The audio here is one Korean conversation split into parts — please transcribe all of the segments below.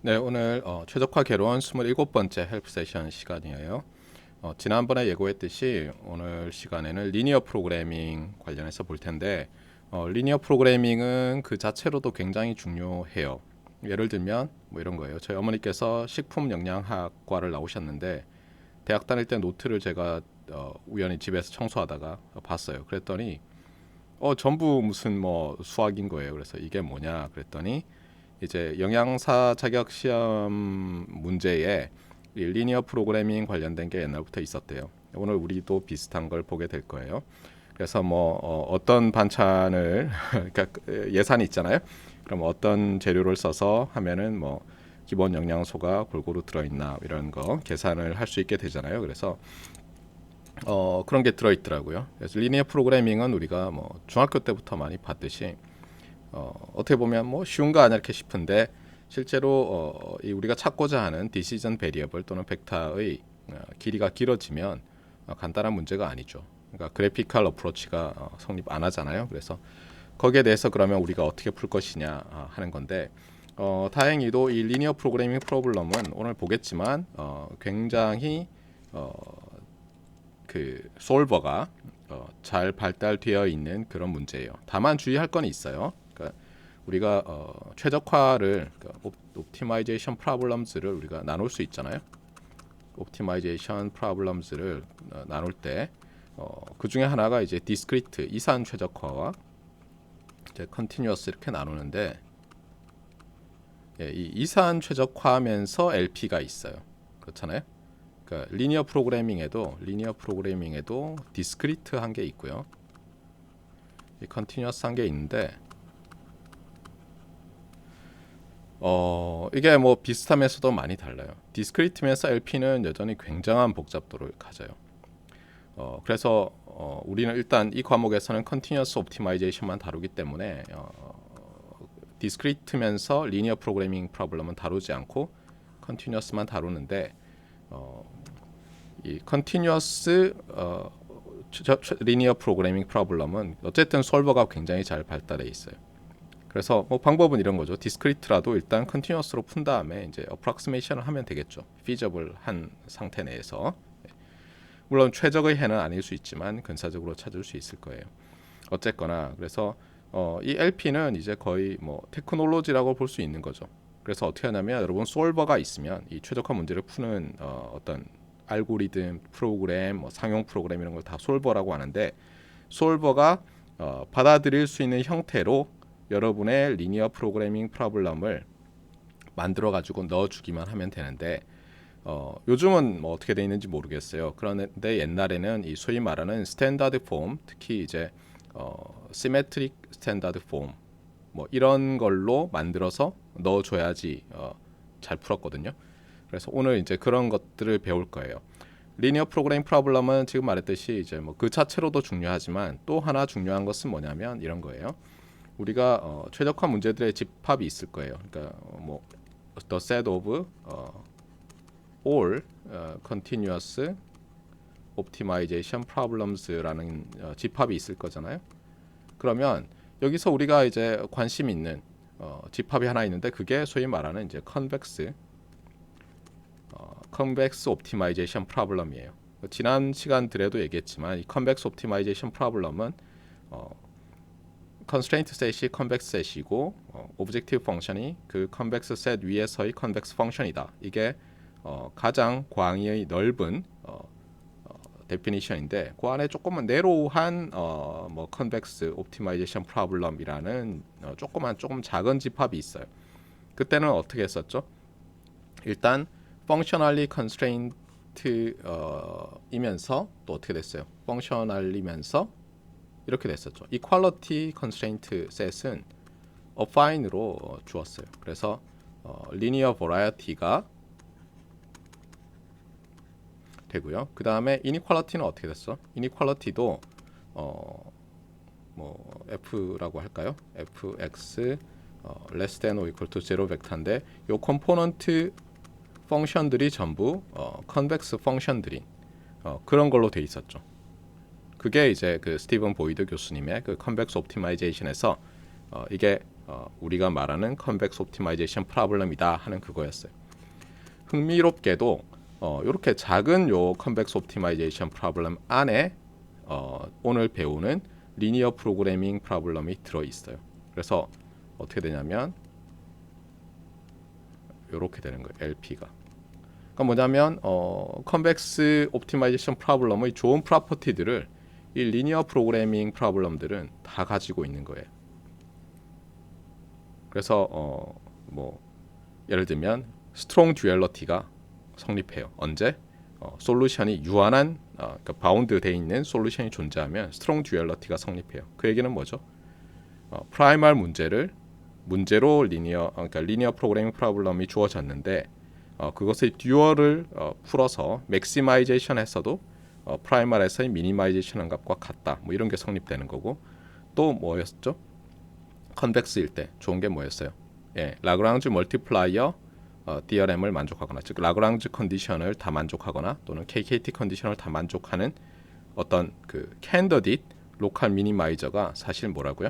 네, 오늘 최적화 개론 27번째 헬프 세션 시간이에요. 지난번에 예고했듯이 오늘 시간에는 리니어 프로그래밍 관련해서 볼 텐데 리니어 프로그래밍은 그 자체로도 굉장히 중요해요. 예를 들면 뭐 이런 거예요. 저희 어머니께서 식품영양학과를 나오셨는데 대학 다닐 때 노트를 제가 우연히 집에서 청소하다가 봤어요. 그랬더니 전부 무슨 뭐 수학인 거예요. 그래서 이게 뭐냐 그랬더니 이제 영양사 자격 시험 문제에 이 리니어 프로그래밍 관련된 게 옛날부터 있었대요. 오늘 우리도 비슷한 걸 보게 될 거예요. 그래서 뭐 어떤 반찬을 그러니까 예산이 있잖아요. 그럼 어떤 재료를 써서 하면은 뭐 기본 영양소가 골고루 들어있나 이런 거 계산을 할 수 있게 되잖아요. 그래서 그런 게 들어있더라고요. 그래서 리니어 프로그래밍은 우리가 뭐 중학교 때부터 많이 봤듯이 어떻게 보면 뭐 쉬운가 아니야 이렇게 싶은데 실제로 이 우리가 찾고자 하는 디시전 베리어블 또는 벡터의 길이가 길어지면 간단한 문제가 아니죠. 그러니까 그래피컬 어프로치가 성립 안 하잖아요. 그래서 거기에 대해서 그러면 우리가 어떻게 풀 것이냐 하는 건데 다행히도 이 리니어 프로그래밍 프로블럼은 오늘 보겠지만 굉장히 그 솔버가 잘 발달되어 있는 그런 문제예요. 다만 주의할 건 있어요. 그러니까 우리가 최적화를 그러니까 옵티마이제이션 프로블럼즈를 우리가 나눌 수 있잖아요. 옵티마이제이션 프로블럼즈를 나눌 때 그 중에 하나가 이제 디스크리트 이산 최적화와 이제 컨티뉴어스 이렇게 나누는데 이 이산 최적화하면서 LP가 있어요. 그렇잖아요. 그러니까 리니어 프로그래밍에도 디스크리트 한 게 있고요. 이 컨티뉴어스 한 게 있는데 이게 뭐 비슷하면서도 많이 달라요. 디스크리트면서 LP는 여전히 굉장한 복잡도를 가져요. 그래서 우리는 일단 이 과목에서는 컨티뉴어스 옵티마이제이션만 다루기 때문에 디스크리트면서 리니어 프로그래밍 프로블럼은 다루지 않고 컨티뉴어스만 다루는데 이 컨티뉴어스 리니어 프로그래밍 프로블럼은 어쨌든 솔버가 굉장히 잘 발달해 있어요. 그래서 뭐 방법은 이런 거죠. 디스크리트라도 일단 컨티뉴어스로 푼 다음에 이제 어프락시메이션을 하면 되겠죠. 피저블한 상태 내에서. 물론 최적의 해는 아닐 수 있지만 근사적으로 찾을 수 있을 거예요. 어쨌거나 그래서 이 LP는 이제 거의 뭐 테크놀로지라고 볼 수 있는 거죠. 그래서 어떻게 하냐면 여러분 솔버가 있으면 이 최적화 문제를 푸는 어떤 알고리즘, 프로그램, 뭐 상용 프로그램 이런 걸 다 솔버라고 하는데 솔버가 받아들일 수 있는 형태로 여러분의 리니어 프로그래밍 프로블럼을 만들어 가지고 넣어주기만 하면 되는데 요즘은 뭐 어떻게 돼 있는지 모르겠어요. 그런데 옛날에는 이 소위 말하는 스탠다드 폼, 특히 이제 시메트릭 스탠다드 폼 뭐 이런 걸로 만들어서 넣어줘야지 잘 풀었거든요. 그래서 오늘 이제 그런 것들을 배울 거예요. 리니어 프로그래밍 프로블럼은 지금 말했듯이 이제 뭐 그 자체로도 중요하지만 또 하나 중요한 것은 뭐냐면 이런 거예요. 우리가 최적화 문제들의 집합이 있을 거예요. 그러니까 뭐 the set of all continuous optimization problems라는 집합이 있을 거잖아요. 그러면 여기서 우리가 이제 관심 있는 집합이 하나 있는데 그게 소위 말하는 이제 컨벡스 옵티마이제이션 프로블럼이에요. 지난 시간들에도 얘기했지만 이 컨벡스 옵티마이제이션 프로블럼은 컨스트레인트 셋이 컨벡스 셋이고 오브젝티브 펑션이 그 컨벡스 셋 위에서의 컨벡스 펑션이다. 이게 가장 광의의 넓은 데피니션인데 그 안에 조금만 내로우한 뭐 컨벡스 옵티마이제이션 프로블럼이라는 조금 작은 집합이 있어요. 그때는 어떻게 했었죠? 일단 펑셔널리 컨스트레인트 이면서 또 어떻게 됐어요? 펑셔널리면서 이렇게 됐었죠. 이퀄리티 컨스트레인트 셋은 어파인으로 주었어요. 그래서 리니어 버라이어티가 되고요. 그 다음에 이니퀄리티는 어떻게 됐어? 이니퀄리티도 뭐 f라고 할까요? fx less than or equal to 0 벡터인데 요 컴포넌트 펑션들이 전부 컨벡스 펑션들인 그런 걸로 돼 있었죠. 그게 이제 그 스티븐 보이드 교수님의 그 컨벡스 옵티마이제이션에서 이게 우리가 말하는 컨벡스 옵티마이제이션 프로블럼이다 하는 그거였어요. 흥미롭게도 이렇게 작은 요 컨벡스 옵티마이제이션 프로블럼 안에 오늘 배우는 리니어 프로그래밍 프로블럼이 들어 있어요. 그래서 어떻게 되냐면 이렇게 되는 거예요. LP가. 그러니까 뭐냐면 컨벡스 옵티마이제이션 프로블럼의 좋은 프로퍼티들을 이 리니어 프로그래밍 프로블럼들은 다 가지고 있는 거예요. 그래서 뭐 예를 들면 스트롱 듀얼러티가 성립해요. 언제? 솔루션이 유한한 그러니까 바운드 돼 있는 솔루션이 존재하면 스트롱 듀얼러티가 성립해요. 그 얘기는 뭐죠? 프라이멀 문제로 그러니까 리니어 프로그래밍 프로블럼이 주어졌는데 그것의 듀얼을 풀어서 맥시마이제이션 했어도 프라이멀에서의 미니마이제이션 값과 같다. 뭐 이런 게 성립되는 거고 또 뭐였죠? 컨벡스일 때 좋은 게 뭐였어요? 예, 라그랑지 멀티플라이어 디어렘을 만족하거나 즉 라그랑지 컨디션을 다 만족하거나 또는 KKT 컨디션을 다 만족하는 어떤 그 캔디밋 로컬 미니마이저가 사실 뭐라고요?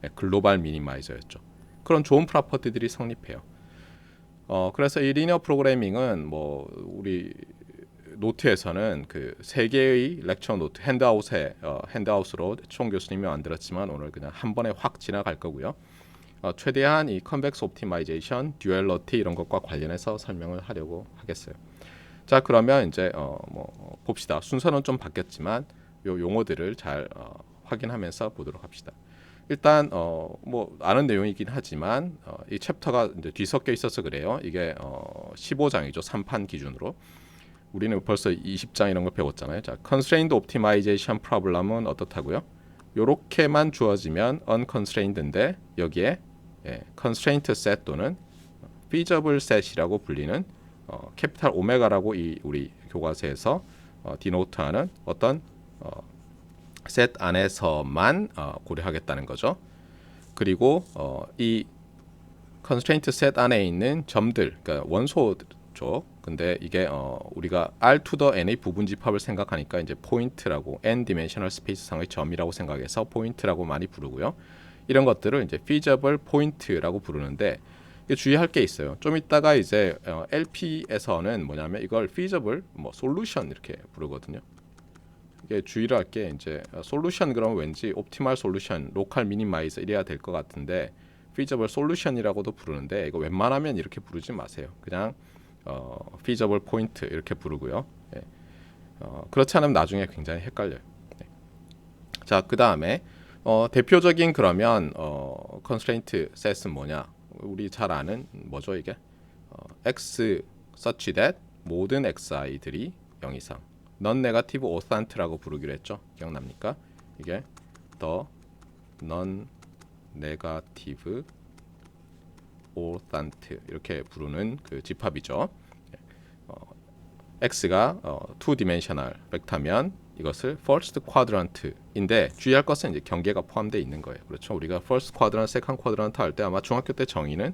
예, 글로벌 미니마이저였죠. 그런 좋은 프로퍼티들이 성립해요. 그래서 이 리니어 프로그래밍은 뭐 우리 노트에서는 그 세 개의 렉처 노트 핸드아웃으로 총 교수님이 만들었지만 오늘 그냥 한 번에 확 지나갈 거고요. 최대한 이 컨벡스 옵티마이제이션, 듀얼러티 이런 것과 관련해서 설명을 하려고 하겠어요. 자, 그러면 이제 뭐 봅시다. 순서는 좀 바뀌었지만 요 용어들을 잘 확인하면서 보도록 합시다. 일단 뭐 아는 내용이긴 하지만 이 챕터가 이제 뒤섞여 있어서 그래요. 이게 15장이죠. 3판 기준으로. 우리는 벌써 20장 이런 거 배웠잖아요. 자, constrained optimization problem은 어떻다고요? 요렇게만 주어지면 unconstrained인데 여기에 constraint set 또는 feasible set이라고 불리는 캐피탈 오메가라고 이 우리 교과서에서 디노트하는 어떤 셋 안에서만 고려하겠다는 거죠. 그리고 이 constraint set 안에 있는 점들, 그러니까 원소죠. 근데 이게 우리가 R to the n의 부분 집합을 생각하니까 이제 포인트라고 n 디멘셔널 스페이스상의 점이라고 생각해서 포인트라고 많이 부르고요. 이런 것들을 이제 feasible 포인트라고 부르는데 주의할 게 있어요. 좀 이따가 이제 LP에서는 뭐냐면 이걸 feasible 뭐 솔루션 이렇게 부르거든요. 이게 주의를 할 게 이제 솔루션 그러면 왠지 옵티멀 솔루션, 로컬 미니마이저 이래야 될 것 같은데 feasible 솔루션이라고도 부르는데 이거 웬만하면 이렇게 부르지 마세요. 그냥 feasible 포인트 이렇게 부르고요. 예. 그렇지 않으면 나중에 굉장히 헷갈려요. 네. 자, 그 다음에 대표적인 그러면 constraint set은 뭐냐? 우리 잘 아는 뭐죠 이게? x such that 모든 xi들이 0 이상. non negative authant라고 부르기로 했죠. 기억납니까? 이게 the non negative authant 이렇게 부르는 그 집합이죠. x가 two dimensional 벡터면 이것을 first quadrant인데 주의할 것은 이제 경계가 포함되어 있는 거예요. 그렇죠? 우리가 first quadrant, second quadrant 할 때 아마 중학교 때 정의는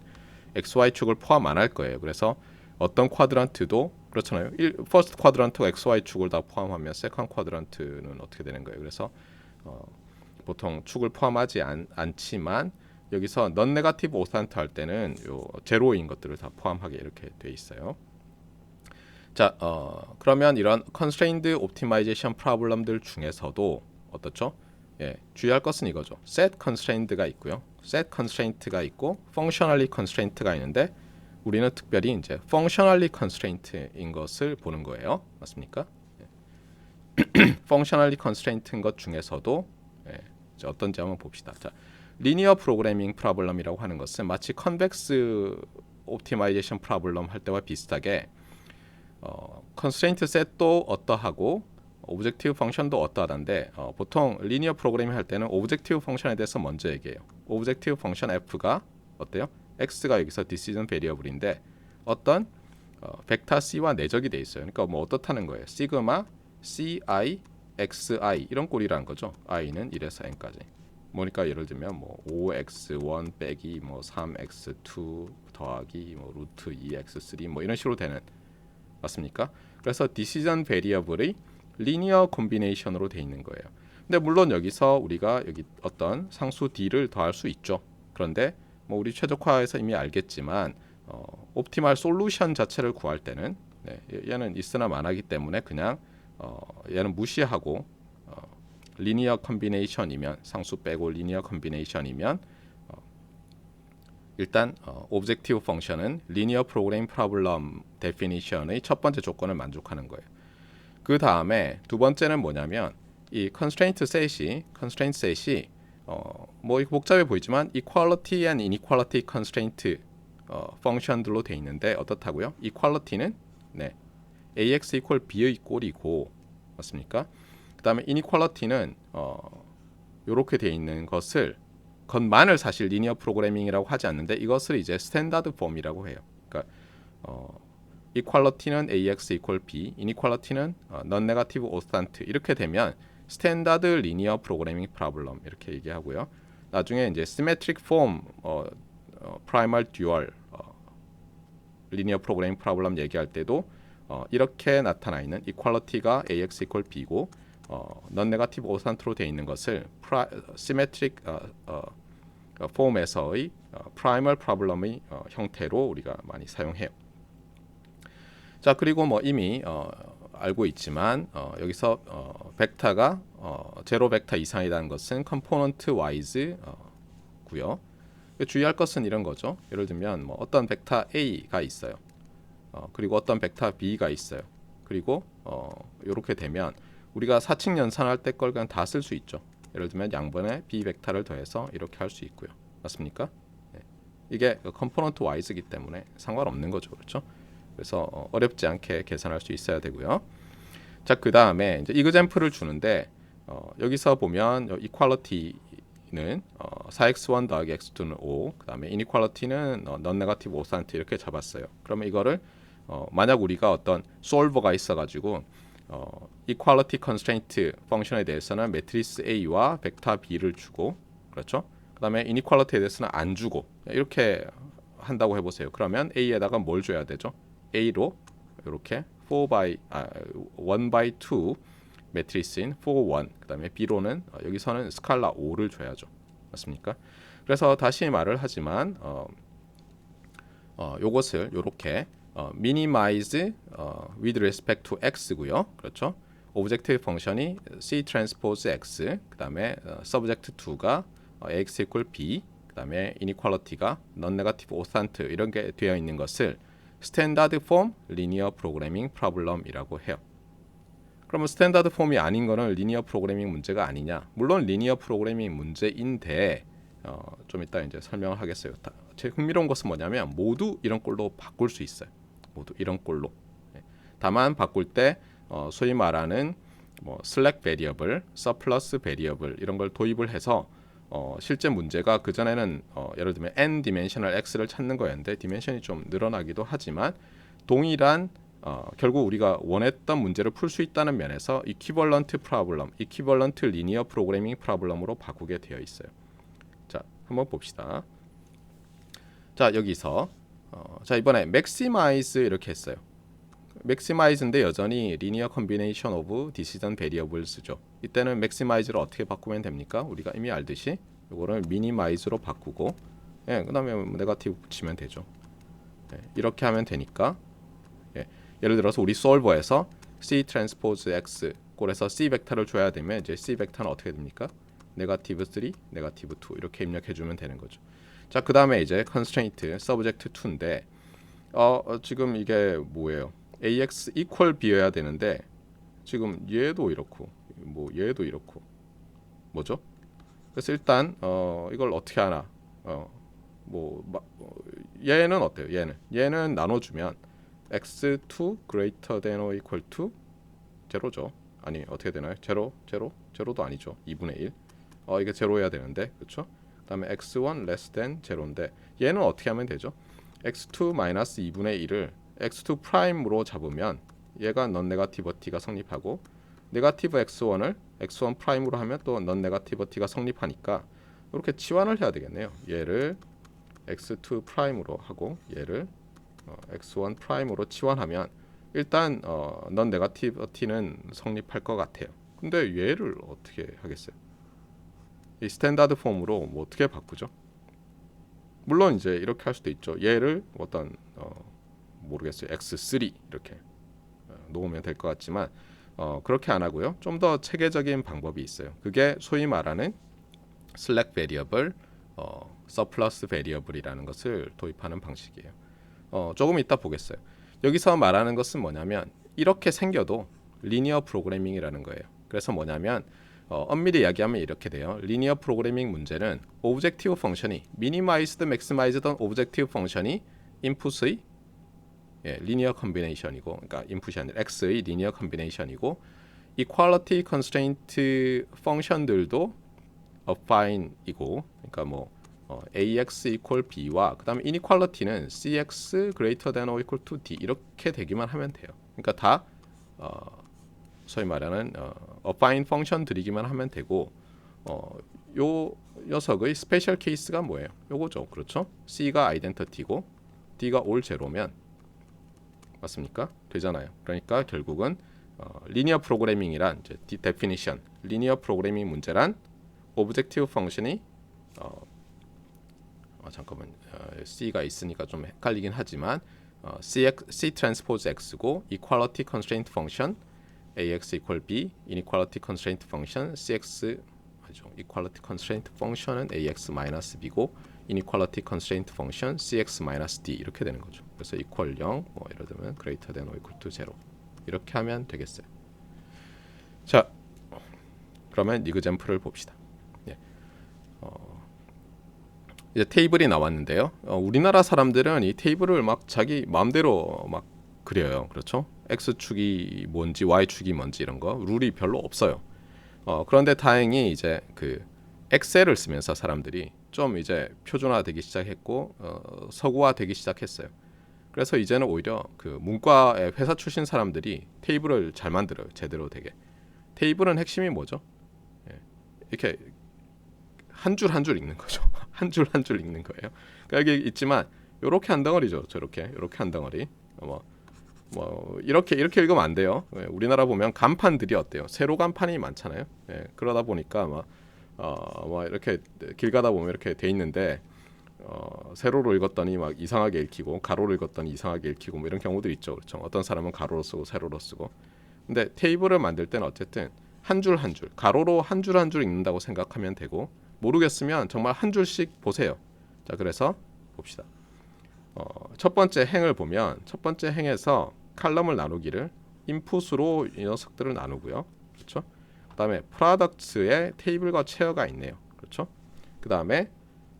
xy 축을 포함 안 할 거예요. 그래서 어떤 쿼드란트도 그렇잖아요. first quadrant가 xy 축을 다 포함하면 second quadrant는 어떻게 되는 거예요? 그래서 보통 축을 포함하지 않지만 여기서 non negative authant 할 때는 요 제로인 것들을 다 포함하게 이렇게 돼 있어요. 자, 그러면 이런 constrained optimization problem들 중에서도 어떻죠? 예, 주의할 것은 이거죠. set constraint가 있고요. set constraint가 있고 functionally constraint가 있는데 우리는 특별히 이제 functionally constraint인 것을 보는 거예요. 맞습니까? functionally constraint인 것 중에서도 이제 어떤지 한번 봅시다. 자, linear programming problem이라고 하는 것은 마치 convex optimization problem 할 때와 비슷하게 constraint set도 어떠하고 오브젝티브 펑션도 어떠하다인데 보통 리니어 프로그래밍 할 때는 오브젝티브 펑션에 대해서 먼저 얘기해요. 오브젝티브 펑션 f가 어때요? x가 여기서 decision variable인데 어떤 벡터 c와 내적이 돼 있어요. 그러니까 뭐 어떻다는 거예요? 시그마 ci xi 이런 꼴이라는 거죠. i는 1에서 n까지. 뭐니까 예를 들면 뭐 5x1 빼기 뭐 3x2 더하기 뭐 루트 2x3 뭐 이런 식으로 되는 맞습니까? 그래서 decision variable의 리니어 콤비네이션으로 돼 있는 거예요. 근데 물론 여기서 우리가 여기 어떤 상수 d를 더할 수 있죠. 그런데 뭐 우리 최적화에서 이미 알겠지만 옵티멀 솔루션 자체를 구할 때는 얘는 있으나 마나기 때문에 그냥 얘는 무시하고 리니어 컨비네이션이면 상수 빼고 리니어 컨비네이션이면 일단 오브젝티브 펑션은 리니어 프로그래밍 프로블럼 데피니션의 첫 번째 조건을 만족하는 거예요. 그 다음에 두 번째는 뭐냐면 이 컨스트레인트 셋이 뭐 복잡해 보이지만 equality and inequality constraint 펑션들로 돼 있는데 어떻다고요? equality는 ax equal b의 꼴이고 맞습니까? 그 다음에 inequality는 이렇게 돼 있는 것만을 사실 리니어 프로그래밍이라고 하지 않는데 이것을 이제 스탠다드 폼이라고 해요. 그러니까 equality는 ax equal b, inequality는 non-negative ostant 이렇게 되면 스탠다드 리니어 프로그래밍 프로블럼 이렇게 얘기하고요. 나중에 이제 symmetric form, primal dual 리니어 프로그래밍 프로블럼 얘기할 때도 이렇게 나타나 있는 equality가 ax equal b고 non-negative osant로 되어 있는 것을 symmetric form에서의 primal problem의 형태로 우리가 많이 사용해요. 자 그리고 뭐 이미 알고 있지만 여기서 벡터가 제로 벡터 이상이라는 것은 컴포넌트 와이즈 고요. 주의할 것은 이런 거죠. 예를 들면 뭐 어떤 벡터 A가 있어요. 그리고 어떤 벡터 B가 있어요. 그리고 이렇게 되면 우리가 사칙 연산할 때 걸 그냥 다 쓸 수 있죠. 예를 들면 양변에 B 벡터를 더해서 이렇게 할 수 있고요. 맞습니까? 이게 컴포넌트 와이즈이기 때문에 상관없는 거죠. 그렇죠? 그래서 어렵지 않게 계산할 수 있어야 되고요. 자, 그 다음에 이제 이그젬플을 주는데 여기서 보면 equality는 4x1 더하기 x2는 5, 그 다음에 inequality는 non-negative osant 이렇게 잡았어요. 그러면 이거를 만약 우리가 어떤 솔버가 있어가지고 equality constraint 펑션에 대해서는 매트리스 A와 벡터 B를 주고 그렇죠? 그 다음에 inequality에 대해서는 안 주고 이렇게 한다고 해보세요. 그러면 A에다가 뭘 줘야 되죠? A로 이렇게 1 by 2 매트리스인 4, 1 그 다음에 B로는 여기서는 스칼라 5를 줘야죠. 맞습니까? 그래서 다시 말을 하지만 요것을 이렇게 minimize with respect to x고요. 그렇죠? 오브젝트 펑션이 c 트랜스포즈 x 그 다음에 subject 2가 ax equal b 그 다음에 inequality가 non-negative osant 이런 게 되어 있는 것을 스탠다드 폼 리니어 프로그래밍 프로블럼이라고 해요. 그러면 스탠다드 폼이 아닌 거는 리니어 프로그래밍 문제가 아니냐? 물론 리니어 프로그래밍 문제인데 좀 이따 이제 설명을 하겠어요. 제 흥미로운 것은 뭐냐면 모두 이런 꼴로 바꿀 수 있어요. 모두 이런 꼴로. 다만 바꿀 때 소위 말하는 뭐 슬랙 베리어블, 서플러스 베리어블 이런 걸 도입을 해서 실제 문제가 그 전에는 예를 들면 n 디멘셔널 x를 찾는 거였는데 디멘션이 좀 늘어나기도 하지만 동일한 결국 우리가 원했던 문제를 풀 수 있다는 면에서 이퀴벌런트 프로블럼, 이퀴벌런트 리니어 프로그래밍 프로블럼으로 바꾸게 되어 있어요. 자, 한번 봅시다. 자, 여기서 자 이번에 maximize 이렇게 했어요. maximize인데 여전히 linear combination of decision variables죠. 이때는 maximize를 어떻게 바꾸면 됩니까? 우리가 이미 알듯이 이거를 minimize로 바꾸고 그다음에 네거티브 붙이면 되죠. 이렇게 하면 되니까 예를 들어서 우리 솔버에서 c 트랜스포즈 x 꼴에서 c 벡터를 줘야 되면 이제 c 벡터는 어떻게 됩니까? 네거티브 3, 네거티브 2 이렇게 입력해 주면 되는 거죠. 자, 그다음에 이제 constraint subject 2인데 지금 이게 뭐예요? ax equal b여야 되는데 지금 얘도 이렇고 뭐 얘도 이렇고 뭐죠? 그래서 일단 이걸 어떻게 하나 얘는 어때요? 얘는 나눠주면 x2 greater than or equal to 제로죠. 아니 어떻게 되나요? 제로도 아니죠. 2분의 1 이게 제로여야 되는데 그렇죠? 그 다음에 x1 less than 제로인데 얘는 어떻게 하면 되죠? x2 마이너스 2분의 1을 x2 프라임으로 잡으면 얘가 non-negativity가 성립하고 네거티브 x1을 x1 프라임으로 하면 또 non-negativity가 성립하니까 이렇게 치환을 해야 되겠네요. 얘를 x2 프라임으로 하고 얘를 x1 프라임으로 치환하면 일단 non-negativity는 성립할 것 같아요. 근데 얘를 어떻게 하겠어요? 이 스탠다드 폼으로 뭐 어떻게 바꾸죠? 물론 이제 이렇게 할 수도 있죠. 얘를 어떤 모르겠어요. x3 이렇게 놓으면 될 것 같지만 그렇게 안 하고요. 좀 더 체계적인 방법이 있어요. 그게 소위 말하는 슬랙 베리어블, 서플러스 베리어블이라는 것을 도입하는 방식이에요. 조금 이따 보겠어요. 여기서 말하는 것은 뭐냐면 이렇게 생겨도 리니어 프로그래밍이라는 거예요. 그래서 뭐냐면 엄밀히 이야기하면 이렇게 돼요. 리니어 프로그래밍 문제는 오브젝티브 펑션이 미니마이즈드, 맥시마이즈던 오브젝티브 펑션이 인풋의 리니어 컨비네이션이고, 그러니까 인풋이 아니라 x의 리니어 컨비네이션이고, 이퀄리티 컨스트레인트 펑션들도 affine이고, 그러니까 뭐 ax equal b와 그다음에 이니퀄리티는 cx greater than or equal to d 이렇게 되기만 하면 돼요. 그러니까 다 소위 말하는 affine 펑션들이기만 하면 되고, 요 녀석의 스페셜 케이스가 뭐예요? 요거죠, 그렇죠? c가 아이덴티티고 d가 올 제로면 맞습니까? 되잖아요. 그러니까 결국은 리니어 프로그래밍이란 이제 데피니션, 리니어 프로그래밍 문제란 오브젝티브 펑션이 잠깐만 C가 있으니까 좀 헷갈리긴 하지만 C 트랜스포즈 X고 equality constraint function AX equal B, inequality constraint function CX 아니죠. equality constraint function은 AX 마이너스 B고 inequality constraint function CX 마이너스 D 이렇게 되는 거죠. 그래서 equal 0, 뭐 예를 들면 greater than or equal to 0 이렇게 하면 되겠어요. 자, 그러면 이그젬플을 봅시다. 이제 테이블이 나왔는데요. 우리나라 사람들은 이 테이블을 막 자기 마음대로 막 그려요. 그렇죠? X축이 뭔지 Y축이 뭔지 이런 거 룰이 별로 없어요. 그런데 다행히 이제 그 엑셀을 쓰면서 사람들이 좀 이제 표준화되기 시작했고 서구화되기 시작했어요. 그래서 이제는 오히려 그 문과의 회사 출신 사람들이 테이블을 잘 만들어요. 제대로 되게. 테이블은 핵심이 뭐죠? 이렇게 한 줄 한 줄 읽는 거죠. 한 줄 한 줄 읽는 거예요. 그러니까 여기 있지만 요렇게 한 덩어리죠. 저렇게 요렇게 한 덩어리. 뭐 이렇게 읽으면 안 돼요. 우리나라 보면 간판들이 어때요? 세로 간판이 많잖아요. 그러다 보니까 뭐 이렇게 길 가다 보면 이렇게 돼 있는데 세로로 읽었더니 막 이상하게 읽히고 가로로 읽었더니 이상하게 읽히고 뭐 이런 경우들이 있죠. 그렇죠? 어떤 사람은 가로로 쓰고 세로로 쓰고. 근데 테이블을 만들 때는 어쨌든 한 줄 한 줄, 가로로 한 줄 한 줄 읽는다고 생각하면 되고, 모르겠으면 정말 한 줄씩 보세요. 자, 그래서 봅시다. 첫 번째 행을 보면 첫 번째 행에서 칼럼을 나누기를 인풋으로 이 녀석들을 나누고요. 그렇죠? 그다음에 프로덕트에 테이블과 체어가 있네요. 그렇죠? 그다음에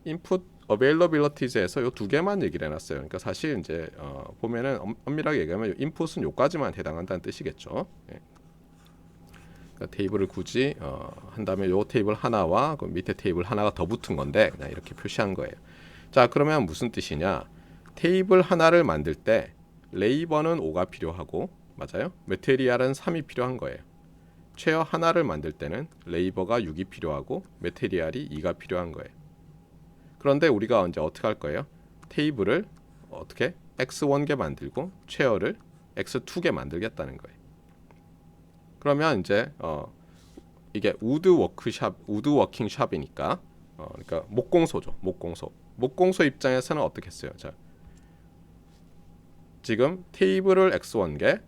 인풋 availabilities에서 요 두 개만 얘기를 해놨어요. 그러니까 사실 이제 보면은 엄밀하게 얘기하면 인풋은 요까지만 해당한다는 뜻이겠죠. 그러니까 테이블을 굳이 한 다음에 요 테이블 하나와 그 밑에 테이블 하나가 더 붙은 건데 그냥 이렇게 표시한 거예요. 자, 그러면 무슨 뜻이냐? 테이블 하나를 만들 때 레이버는 5가 필요하고, 맞아요? 메테리얼은 3이 필요한 거예요. 체어 하나를 만들 때는 레이버가 6이 필요하고 메테리얼이 2가 필요한 거예요. 그런데 우리가 이제 어떻게 할 거예요? 테이블을 어떻게 x1개 만들고 체어를 x2개 만들겠다는 거예요. 그러면 이제 이게 우드 워킹 샵이니까 그러니까 목공소죠. 목공소 입장에서는 어떻게 했어요? 자, 지금 테이블을 x1개,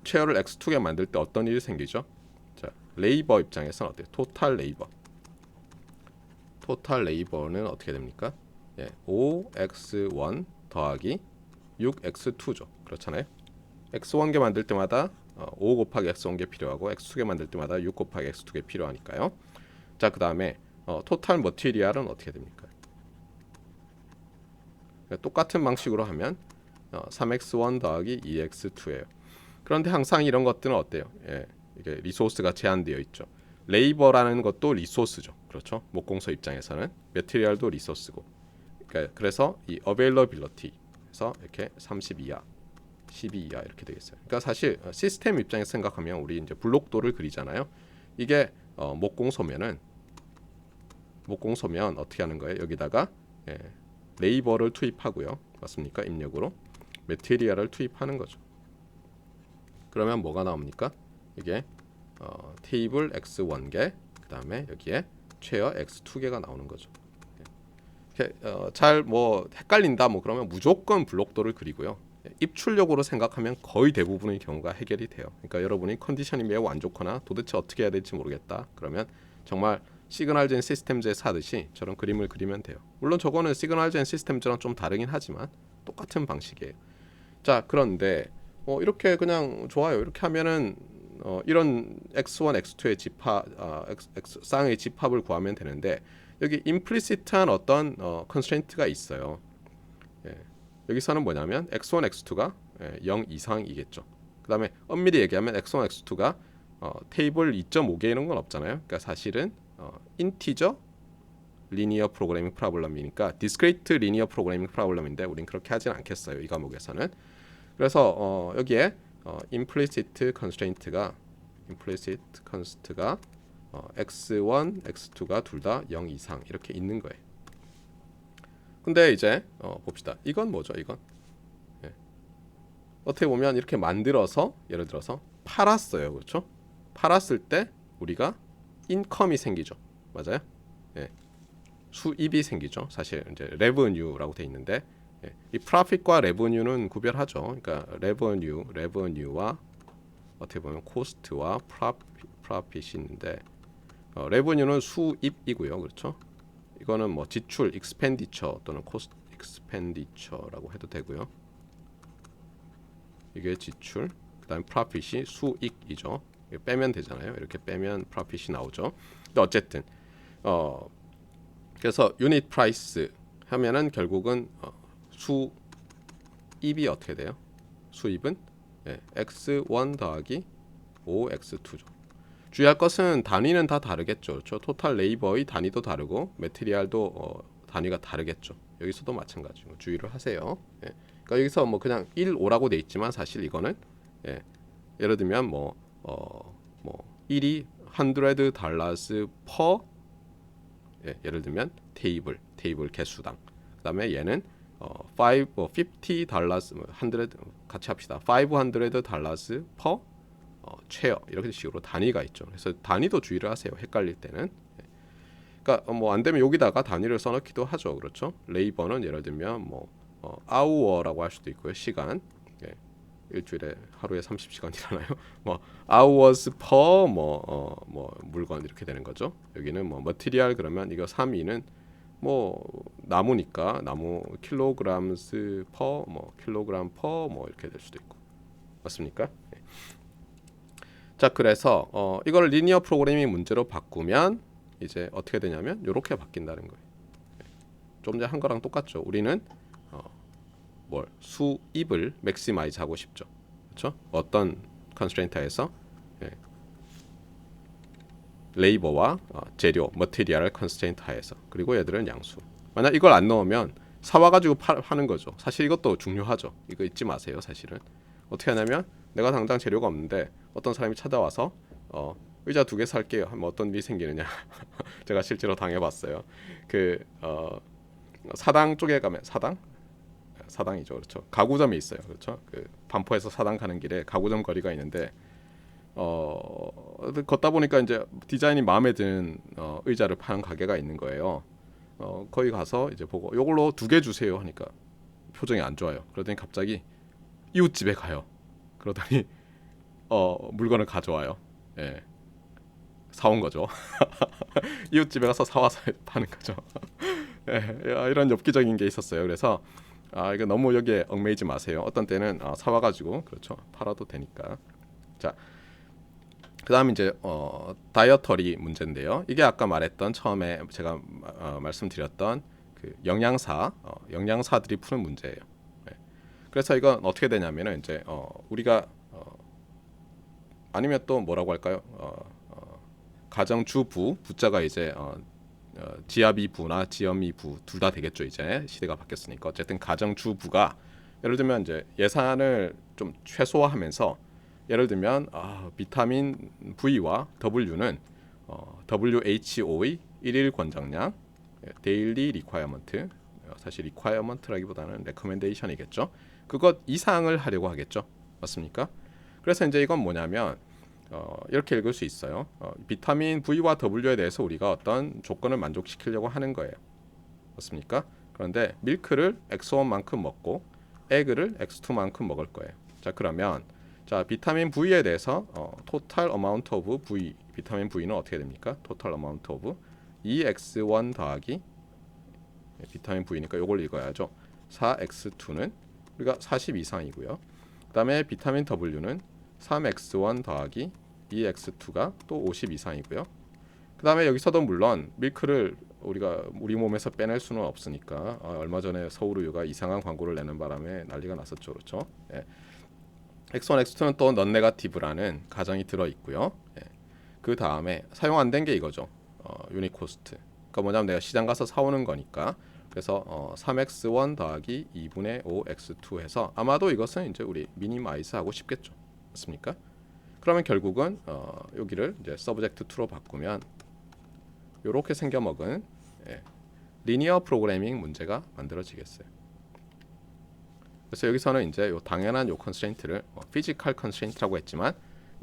체어를 x2개 만들 때 어떤 일이 생기죠? 자, 레이버 입장에서는 어때요? 토탈 레이버는 어떻게 됩니까? 5x1 더하기 6x2죠. 그렇잖아요. x1개 만들 때마다 5 곱하기 x1개 필요하고 x2개 만들 때마다 6 곱하기 x2개 필요하니까요. 자, 그 다음에 토탈 머티리얼은 어떻게 됩니까? 똑같은 방식으로 하면 3x1 더하기 2x2예요. 그런데 항상 이런 것들은 어때요? 이게 리소스가 제한되어 있죠. 레이버라는 것도 리소스죠. 그렇죠? 목공소 입장에서는 매트리얼도 리소스고. 그러니까 그래서 이 availability에서 이렇게 30 이하, 12 이하 이렇게 되겠어요. 그러니까 사실 시스템 입장에서 생각하면 우리 이제 블록도를 그리잖아요. 이게 목공소면 어떻게 하는 거예요? 여기다가 레이버를 투입하고요. 맞습니까? 입력으로 매트리얼을 투입하는 거죠. 그러면 뭐가 나옵니까? 이게 테이블 x1개, 그 다음에 여기에 체어 x2개가 나오는 거죠. 잘 뭐 헷갈린다 뭐 그러면 무조건 블록도를 그리고요. 입출력으로 생각하면 거의 대부분의 경우가 해결이 돼요. 그러니까 여러분이 컨디션이 매우 안 좋거나 도대체 어떻게 해야 될지 모르겠다. 그러면 정말 시그널젠 시스템즈에서 하듯이 저런 그림을 그리면 돼요. 물론 저거는 시그널젠 시스템즈랑 좀 다르긴 하지만 똑같은 방식이에요. 자, 그런데 이렇게 그냥 좋아요. 이렇게 하면은 이런 x1, x2의 집합, 쌍의 집합을 구하면 되는데 여기 임플리시트한 어떤 컨스트레인트가 있어요. 예. 여기서는 뭐냐면 x1, x2가 0 이상이겠죠. 그 다음에 엄밀히 얘기하면 x1, x2가 테이블 2.5개 이런 건 없잖아요. 그러니까 사실은 인티저 리니어 프로그래밍 프로블럼이니까 디스크리트 리니어 프로그래밍 프로블럼인데 우린 그렇게 하진 않겠어요. 이 과목에서는. 그래서 여기에 implicit constraint가 x1, x2가 둘 다 0 이상 이렇게 있는 거예요. 근데 이제 봅시다. 이건 뭐죠? 이건 어떻게 보면 이렇게 만들어서 예를 들어서 팔았어요. 그렇죠? 팔았을 때 우리가 인컴이 생기죠. 맞아요? 예. 수입이 생기죠. 사실 이제 revenue라고 돼 있는데 이 profit과 revenue는 구별하죠. 그러니까 revenue와 어떻게 보면 cost와 profit이 있는데 revenue는 수입이고요. 그렇죠? 이거는 뭐 지출 expenditure 또는 cost expenditure라고 해도 되고요. 이게 지출, 그다음 profit이 수익이죠. 빼면 되잖아요. 이렇게 빼면 profit이 나오죠. 근데 어쨌든 그래서 유닛 프라이스 하면은 결국은 수입이 어떻게 돼요? 수입은 x1 더하기 5x2죠. 주의할 것은 단위는 다 다르겠죠. 그렇죠? 토탈 레이버의 단위도 다르고 매트리얼도 단위가 다르겠죠. 여기서도 마찬가지고 주의를 하세요. 그러니까 여기서 뭐 그냥 1, 5라고 돼 있지만 사실 이거는 예를 들면 뭐 1이 $100 per 예를 들면 테이블 개수당. 그다음에 얘는 $50 100 같이 합시다. $500 per 체어 이렇게 식으로 단위가 있죠. 그래서 단위도 주의를 하세요. 헷갈릴 때는. 그러니까 뭐 안 되면 여기다가 단위를 써놓기도 하죠. 그렇죠? 레이버는 예를 들면 뭐 hour라고 할 수도 있고요. 시간. 일주일에 하루에 30시간이잖아요. 뭐 hours per 뭐 물건 이렇게 되는 거죠. 여기는 뭐 material 그러면 이거 3위는 뭐 나무니까 나무 kilograms per 뭐 kilogram per 뭐 이렇게 될 수도 있고. 맞습니까? 자, 그래서 이걸 리니어 프로그래밍 문제로 바꾸면 이제 어떻게 되냐면 이렇게 바뀐다는 거예요. 좀 전에 한 거랑 똑같죠. 우리는 수입을 맥시마이즈 하고 싶죠. 그렇죠? 어떤 컨스트레인트에서 레이버와 재료, 머티리얼 컨스트레인트 하에서. 그리고 얘들은 양수. 만약 이걸 안 넣으면 사와 가지고 파는 거죠. 사실 이것도 중요하죠. 이거 잊지 마세요. 사실은 어떻게 하냐면 내가 당장 재료가 없는데 어떤 사람이 찾아와서 의자 2개 살게요 하면 어떤 일이 생기느냐. 제가 실제로 당해봤어요. 사당 쪽에 가면 사당이죠. 그렇죠. 가구점이 있어요. 그렇죠. 그 반포에서 사당 가는 길에 가구점 거리가 있는데 걷다 보니까 이제 디자인이 마음에 드는 의자를 파는 가게가 있는 거예요. 거기 가서 이제 보고 요걸로 2개 주세요 하니까 표정이 안 좋아요. 그러더니 갑자기 이웃집에 가요. 그러더니 물건을 가져와요. 사온 거죠. 이웃집에 가서 사와서 파는 거죠. 이런 엽기적인 게 있었어요. 그래서 이거 너무 여기에 얽매이지 마세요. 어떤 때는 사와가지고 그렇죠 팔아도 되니까. 자, 그다음 이제 다이어터리 문제인데요. 이게 아까 말했던 처음에 제가 말씀드렸던 그 영양사들이 푸는 문제예요. 그래서 이건 어떻게 되냐면은 이제 우리가 아니면 또 뭐라고 할까요? 가정주부 부자가 이제 지아비 부나 지엄이 부 둘 다 되겠죠. 이제 시대가 바뀌었으니까. 어쨌든 가정주부가 예를 들면 이제 예산을 좀 최소화하면서 예를 들면 비타민 V와 W는 WHO의 일일 권장량 데일리 리ኳ어먼트 사실 리ኳ어먼트라기보다는 레커멘데이션이겠죠. 그것 이상을 하려고 하겠죠. 맞습니까? 그래서 이제 이건 뭐냐면 이렇게 읽을 수 있어요. 비타민 V와 W에 대해서 우리가 어떤 조건을 만족시키려고 하는 거예요. 맞습니까? 그런데 밀크를 x1만큼 먹고 에그를 x2만큼 먹을 거예요. 자, 그러면 자, 비타민 V에 대해서 total amount of V, 비타민 V는 어떻게 됩니까? total amount of 2x1 더하기 비타민 V니까 요걸 읽어야죠. 4x2는 우리가 40 이상이고요. 그 다음에 비타민 W는 3x1 더하기 2x2가 또 50 이상이고요. 그 다음에 여기서도 물론 밀크를 우리가 우리 몸에서 빼낼 수는 없으니까 얼마 전에 서울우유가 이상한 광고를 내는 바람에 난리가 났었죠. 그렇죠? 예. X1, X2는 또 넌네가티브라는 가정이 들어있고요. 예. 그 다음에 사용 안 된 게 이거죠. 유닛 코스트. 그러니까 뭐냐면 내가 시장 가서 사오는 거니까 그래서 3x1 더하기 2분의 5x2 해서 아마도 이것은 이제 우리 미니마이즈 하고 싶겠죠. 맞습니까? 그러면 결국은 여기를 이제 서브젝트 2로 바꾸면 이렇게 생겨먹은 리니어 프로그래밍 문제가 만들어지겠어요. 그래서 여기서는 이제 요 당연한 요 컨스트레인트를 피지컬 컨스트레인트라고 했지만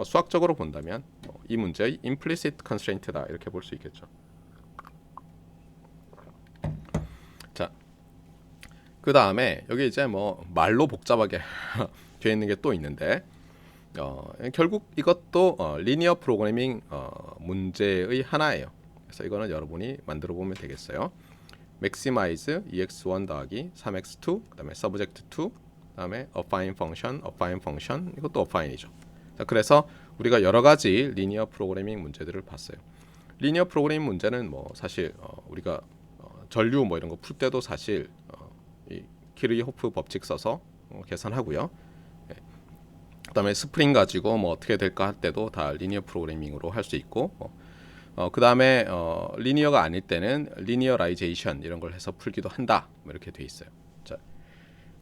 수학적으로 본다면 이 문제의 implicit constraint다 이렇게 볼 수 있겠죠. 자, 그 다음에 여기 이제 뭐 말로 복잡하게 되어 있는 게 또 있는데 결국 이것도 리니어 프로그래밍 문제의 하나예요. 그래서 이거는 여러분이 만들어 보면 되겠어요. maximize ex1 더하기 3x2 그다음에 subject 2 그다음에 affine function 이것도 affine이죠. 자, 그래서 우리가 여러 가지 리니어 프로그래밍 문제들을 봤어요. 리니어 프로그래밍 문제는 뭐 사실 우리가 전류 뭐 이런 거 풀 때도 사실 이 키르호프 법칙 써서 계산하고요. 그다음에 스프링 가지고 뭐 어떻게 될까 할 때도 다 리니어 프로그래밍으로 할 수 있고 그다음에 리니어가 아닐 때는 리니어라이제이션 이런 걸 해서 풀기도 한다. 뭐 이렇게 돼 있어요. 자,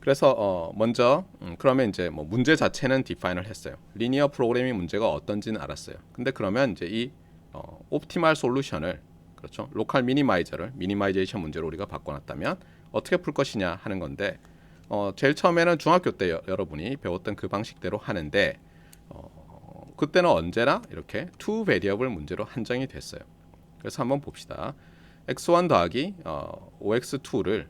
그래서 먼저 그러면 이제 뭐 문제 자체는 디파인을 했어요. 리니어 프로그래밍 문제가 어떤지는 알았어요. 근데 그러면 이제 이 옵티멀 솔루션을 그렇죠. 로컬 미니마이저를 미니마이제이션 문제로 우리가 바꿔놨다면 어떻게 풀 것이냐 하는 건데 제일 처음에는 중학교 때 여러분이 배웠던 그 방식대로 하는데 그때는 언제나 이렇게 투 베리어블 문제로 한정이 됐어요. 그래서 한번 봅시다. x1 더하기 5x2를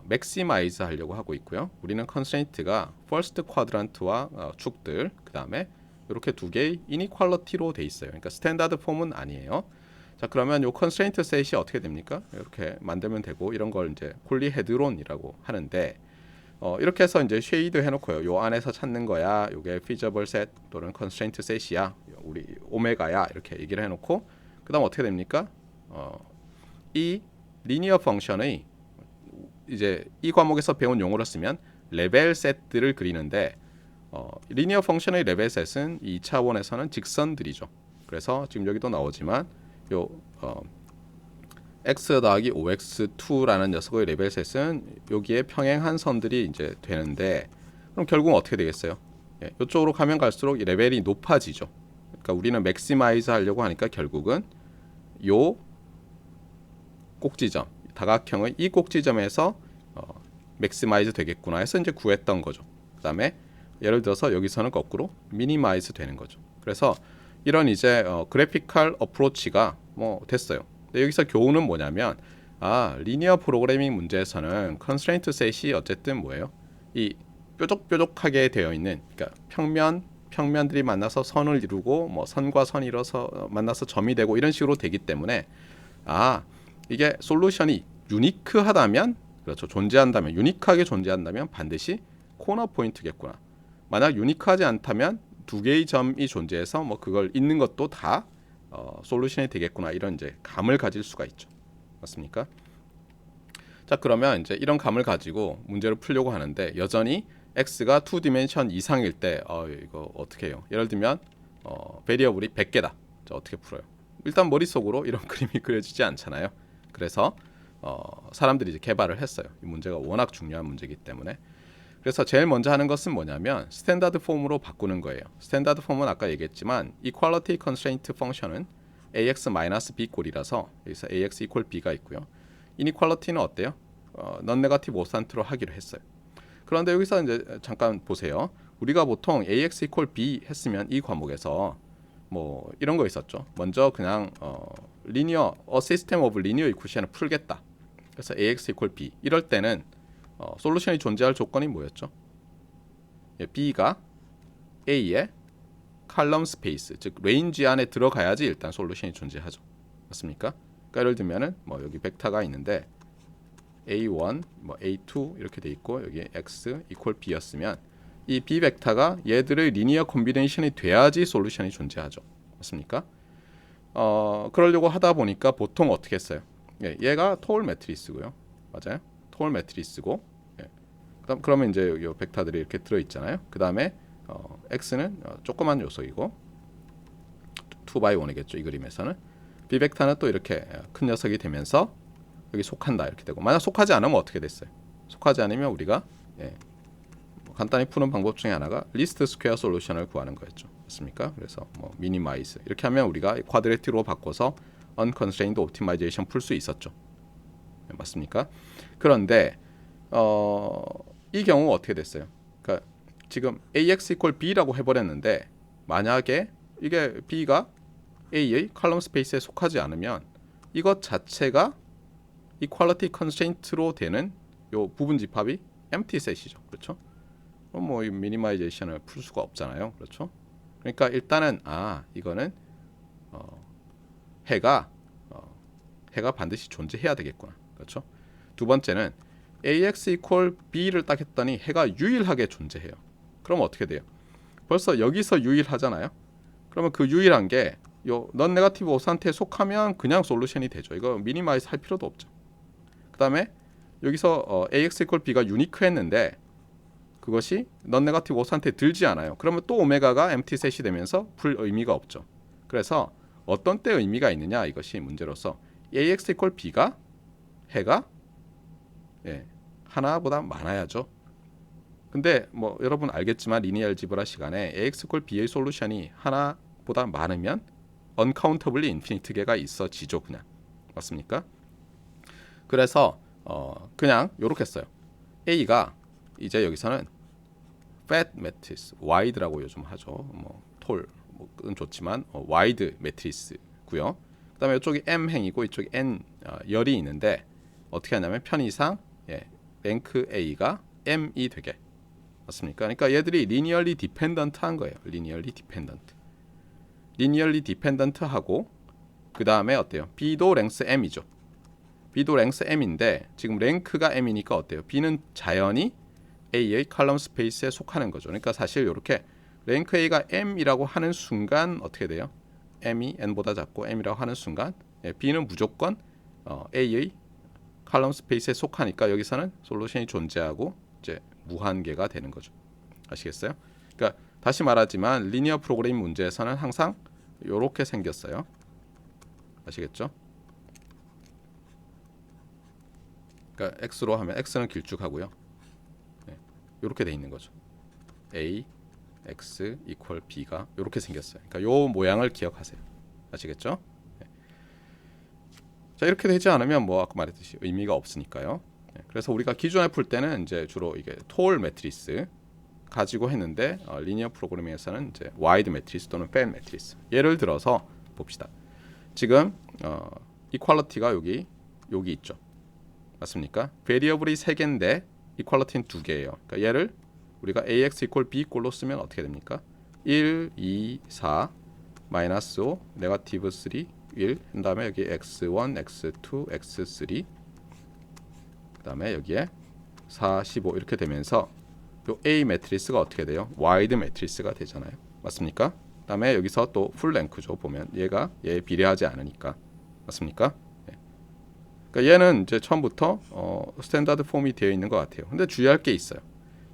맥시마이즈 하려고 하고 있고요. 우리는 컨스트레인트가 퍼스트 쿼드란트와 축들 그 다음에 이렇게 두 개의 이니퀄리티로 돼 있어요. 그러니까 스탠다드 폼은 아니에요. 자, 그러면 요 컨스트레인트 셋이 어떻게 됩니까? 이렇게 만들면 되고 이런 걸 이제 폴리헤드론이라고 하는데 이렇게 해서 이제 쉐이드 해놓고요. 요 안에서 찾는 거야. 요게 feasible set 또는 constraint set이야. 우리 오메가야 이렇게 얘기를 해놓고 그다음 어떻게 됩니까? 이 리니어 펑션의 이제 이 과목에서 배운 용어로 쓰면 레벨 셋들을 그리는데 리니어 펑션의 레벨 셋은 2차원에서는 직선들이죠. 그래서 지금 여기도 나오지만 요 x 더하기 5x2라는 녀석의 레벨 셋은 여기에 평행한 선들이 이제 되는데 그럼 결국은 어떻게 되겠어요? 이쪽으로 가면 갈수록 레벨이 높아지죠. 그러니까 우리는 맥시마이즈 하려고 하니까 결국은 요 꼭지점 다각형의 이 꼭지점에서 맥시마이즈 되겠구나 해서 이제 구했던 거죠. 그다음에 예를 들어서 여기서는 거꾸로 미니마이즈 되는 거죠. 그래서 이런 이제 그래피컬 어프로치가 뭐 됐어요. 근데 여기서 교훈은 뭐냐면 리니어 프로그래밍 문제에서는 컨스트레인트 셋이 어쨌든 뭐예요? 이 뾰족뾰족하게 되어 있는 그러니까 평면들이 만나서 선을 이루고 뭐 선과 선이 이뤄서 만나서 점이 되고 이런 식으로 되기 때문에 이게 솔루션이 유니크하다면 그렇죠. 존재한다면 유니크하게 존재한다면 반드시 코너 포인트겠구나. 만약 유니크하지 않다면 두 개의 점이 존재해서 뭐 그걸 있는 것도 다 솔루션이 되겠구나 이런 이제 감을 가질 수가 있죠. 맞습니까? 자, 그러면 이제 이런 감을 가지고 문제를 풀려고 하는데 여전히 x가 2디멘션 이상일 때 이거 어떻게 해요? 예를 들면 베리어블이 100개다. 자, 어떻게 풀어요? 일단 머릿속으로 이런 그림이 그려지지 않잖아요. 그래서 사람들이 이제 개발을 했어요. 이 문제가 워낙 중요한 문제이기 때문에. 그래서 제일 먼저 하는 것은 뭐냐면 스탠다드 폼으로 바꾸는 거예요. 스탠다드 폼은 아까 얘기했지만 equality constraint 펑션은 ax-b 꼴이라서 여기서 ax equal b가 있고요. inequality는 어때요? non-negative 오산트로 하기로 했어요. 그런데 여기서 이제 잠깐 보세요. 우리가 보통 ax equal b 했으면 이 과목에서 뭐 이런 거 있었죠. 먼저 그냥 linear a system of linear equation을 풀겠다. 그래서 ax equal b 이럴 때는 솔루션이 존재할 조건이 뭐였죠? b가 a의 칼럼 스페이스, 즉 레인지 안에 들어가야지 일단 솔루션이 존재하죠. 맞습니까? 그러니까 예를 들면은 뭐 여기 벡터가 있는데 a1, 뭐 a2 이렇게 돼 있고 여기 x equal b였으면 이 b 벡터가 얘들의 리니어 콤비네이션이 돼야지 솔루션이 존재하죠. 맞습니까? 그러려고 하다 보니까 보통 어떻게 했어요? 얘가 토올 매트리스고요. 맞아요? 토올 매트리스고 그러면 이제 요 벡터들이 이렇게 들어 있잖아요. 그 다음에 x는 조그만 요소이고 2x1이겠죠. 이 그림에서는 b 벡터는 또 이렇게 큰 녀석이 되면서 여기 속한다 이렇게 되고, 만약 속하지 않으면 어떻게 됐어요? 속하지 않으면 우리가 간단히 푸는 방법 중에 하나가 리스트 스퀘어 솔루션을 구하는 거였죠. 맞습니까? 그래서 뭐 미니마이즈 이렇게 하면 우리가 쿼드레틱으로 바꿔서 unconstrained optimization 풀 수 있었죠. 맞습니까? 그런데 이 경우 어떻게 됐어요? 그러니까 지금 ax equal b라고 해버렸는데 만약에 이게 b가 a의 컬럼 스페이스에 속하지 않으면 이것 자체가 equality constraint로 되는 요 부분 집합이 empty set이죠. 그렇죠? 뭐 이 미니마이제이션을 풀 수가 없잖아요. 그렇죠? 그러니까 일단은 이거는 해가 반드시 존재해야 되겠구나. 그렇죠? 두 번째는 ax equal b를 딱 했더니 해가 유일하게 존재해요. 그럼 어떻게 돼요? 벌써 여기서 유일하잖아요. 그러면 그 유일한 게 요 넌 네거티브 오산트에 속하면 그냥 솔루션이 되죠. 이거 미니마이즈 할 필요도 없죠. 그 다음에 여기서 ax equal b가 유니크 했는데 그것이 넌 네거티브 오산트에 들지 않아요. 그러면 또 오메가가 empty set이 되면서 풀 의미가 없죠. 그래서 어떤 때 의미가 있느냐 이것이 문제로서 ax equal b가 해가 하나보다 많아야죠. 근데 뭐 여러분 알겠지만 리니어 알지브라 시간에 ax equal b의 솔루션이 하나보다 많으면 uncountably infinite 개가 있어지죠. 그냥 맞습니까? 그래서 그냥 요렇게 써요. a가 이제 여기서는 fat matrix, wide라고 요즘 하죠. 뭐 톨은 좋지만 wide 매트리스고요. 그다음에 이쪽이 m 행이고 이쪽이 n 열이 있는데 어떻게 하냐면 편의상 랭크 a가 m이 되게 맞습니까? 그러니까 얘들이 linearly dependent 한 거예요. linearly dependent 하고 그 다음에 어때요? b도 랭스 m이죠. b도 랭스 m인데 지금 랭크가 m이니까 어때요? b는 자연히 a의 컬럼 스페이스에 속하는 거죠. 그러니까 사실 이렇게 랭크 a가 m이라고 하는 순간 어떻게 돼요? m이 n보다 작고 m이라고 하는 순간 b는 무조건 a의 컬럼 스페이스에 속하니까 여기서는 솔루션이 존재하고 이제 무한계가 되는 거죠. 아시겠어요? 그러니까 다시 말하지만 리니어 프로그래밍 문제에서는 항상 이렇게 생겼어요. 아시겠죠? 그러니까 x로 하면 x는 길쭉하고요. 이렇게 돼 있는 거죠. a x equal b가 이렇게 생겼어요. 그러니까 요 모양을 기억하세요. 아시겠죠? 자 이렇게 되지 않으면 뭐 아까 말했듯이 의미가 없으니까요. 그래서 우리가 기존에 풀 때는 이제 주로 이게 톨 매트리스 가지고 했는데 리니어 프로그래밍에서는 이제 와이드 매트리스 또는 팬 매트리스. 예를 들어서 봅시다. 지금 이퀄리티가 여기 있죠. 맞습니까? 베리어블이 3개인데 이퀄리티는 2개예요. 그러니까 얘를 우리가 ax equal b 꼴로 쓰면 어떻게 됩니까? 1, 2, 4 마이너스 5 네거티브 3 1 그 다음에 여기 x1, x2, x3 그 다음에 여기에 4, 15 이렇게 되면서 요 A 매트리스가 어떻게 돼요? 와이드 매트리스가 되잖아요. 맞습니까? 그 다음에 여기서 또 풀 랭크죠. 보면 얘가 얘에 비례하지 않으니까. 맞습니까? 그러니까 얘는 이제 처음부터 스탠다드 폼이 되어 있는 것 같아요. 근데 주의할 게 있어요.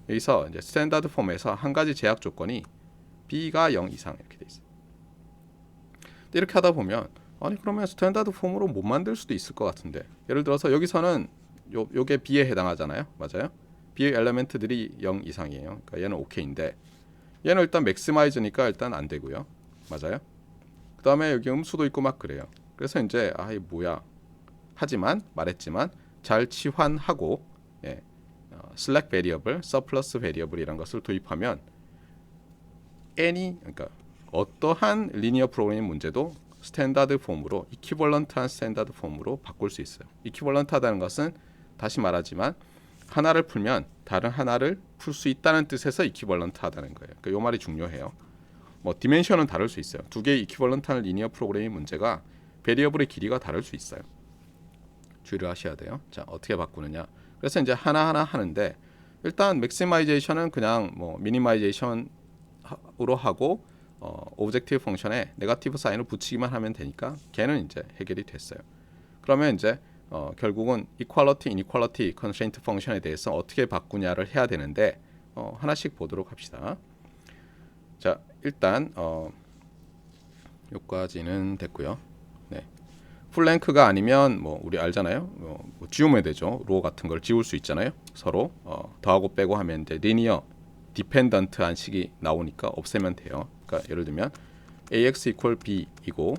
여기서 이제 스탠다드 폼에서 한 가지 제약 조건이 B가 0 이상 이렇게 돼 있어요. 근데 이렇게 하다 보면 아니 그러면 스탠다드 폼으로 못 만들 수도 있을 것 같은데 예를 들어서 여기서는 요게 B에 해당하잖아요. 맞아요? B의 엘리멘트들이 0 이상이에요. 그러니까 얘는 OK인데 얘는 일단 맥시마이즈니까 일단 안 되고요. 맞아요? 그 다음에 여기 음수도 있고 막 그래요. 그래서 이제 이 뭐야 하지만 말했지만 잘 치환하고 슬랙 베리어블, 서플러스 베리어블이라는 것을 도입하면 그러니까 어떠한 리니어 프로그래밍 문제도 스탠다드 폼으로 이퀴벌런트한 스탠다드 폼으로 바꿀 수 있어요. 이퀴벌런트하다는 것은 다시 말하지만 하나를 풀면 다른 하나를 풀 수 있다는 뜻에서 이퀴벌런트하다는 거예요. 그러니까 이 말이 중요해요. 뭐 디멘션은 다를 수 있어요. 두 개의 이퀴벌런트한 리니어 프로그래밍 문제가 베리어블의 길이가 다를 수 있어요. 주의를 하셔야 돼요. 자, 어떻게 바꾸느냐. 그래서 이제 하나하나 하는데 일단 맥시마이제이션은 그냥 뭐 미니마이제이션으로 하고 오브젝티브 펑션에 네거티브 사인을 붙이기만 하면 되니까 걔는 이제 해결이 됐어요. 그러면 이제 결국은 이퀄리티, 이니퀄리티 컨스트레인트 펑션에 대해서 어떻게 바꾸냐를 해야 되는데 하나씩 보도록 합시다. 자, 일단 여기까지는 됐고요. 네. 풀랭크가 아니면 뭐 우리 알잖아요. 뭐 지우면 되죠. 로 같은 걸 지울 수 있잖아요. 서로 더하고 빼고 하면 이제 리니어 디펜던트한 식이 나오니까 없애면 돼요. 그러니까 예를 들면 ax equal b이고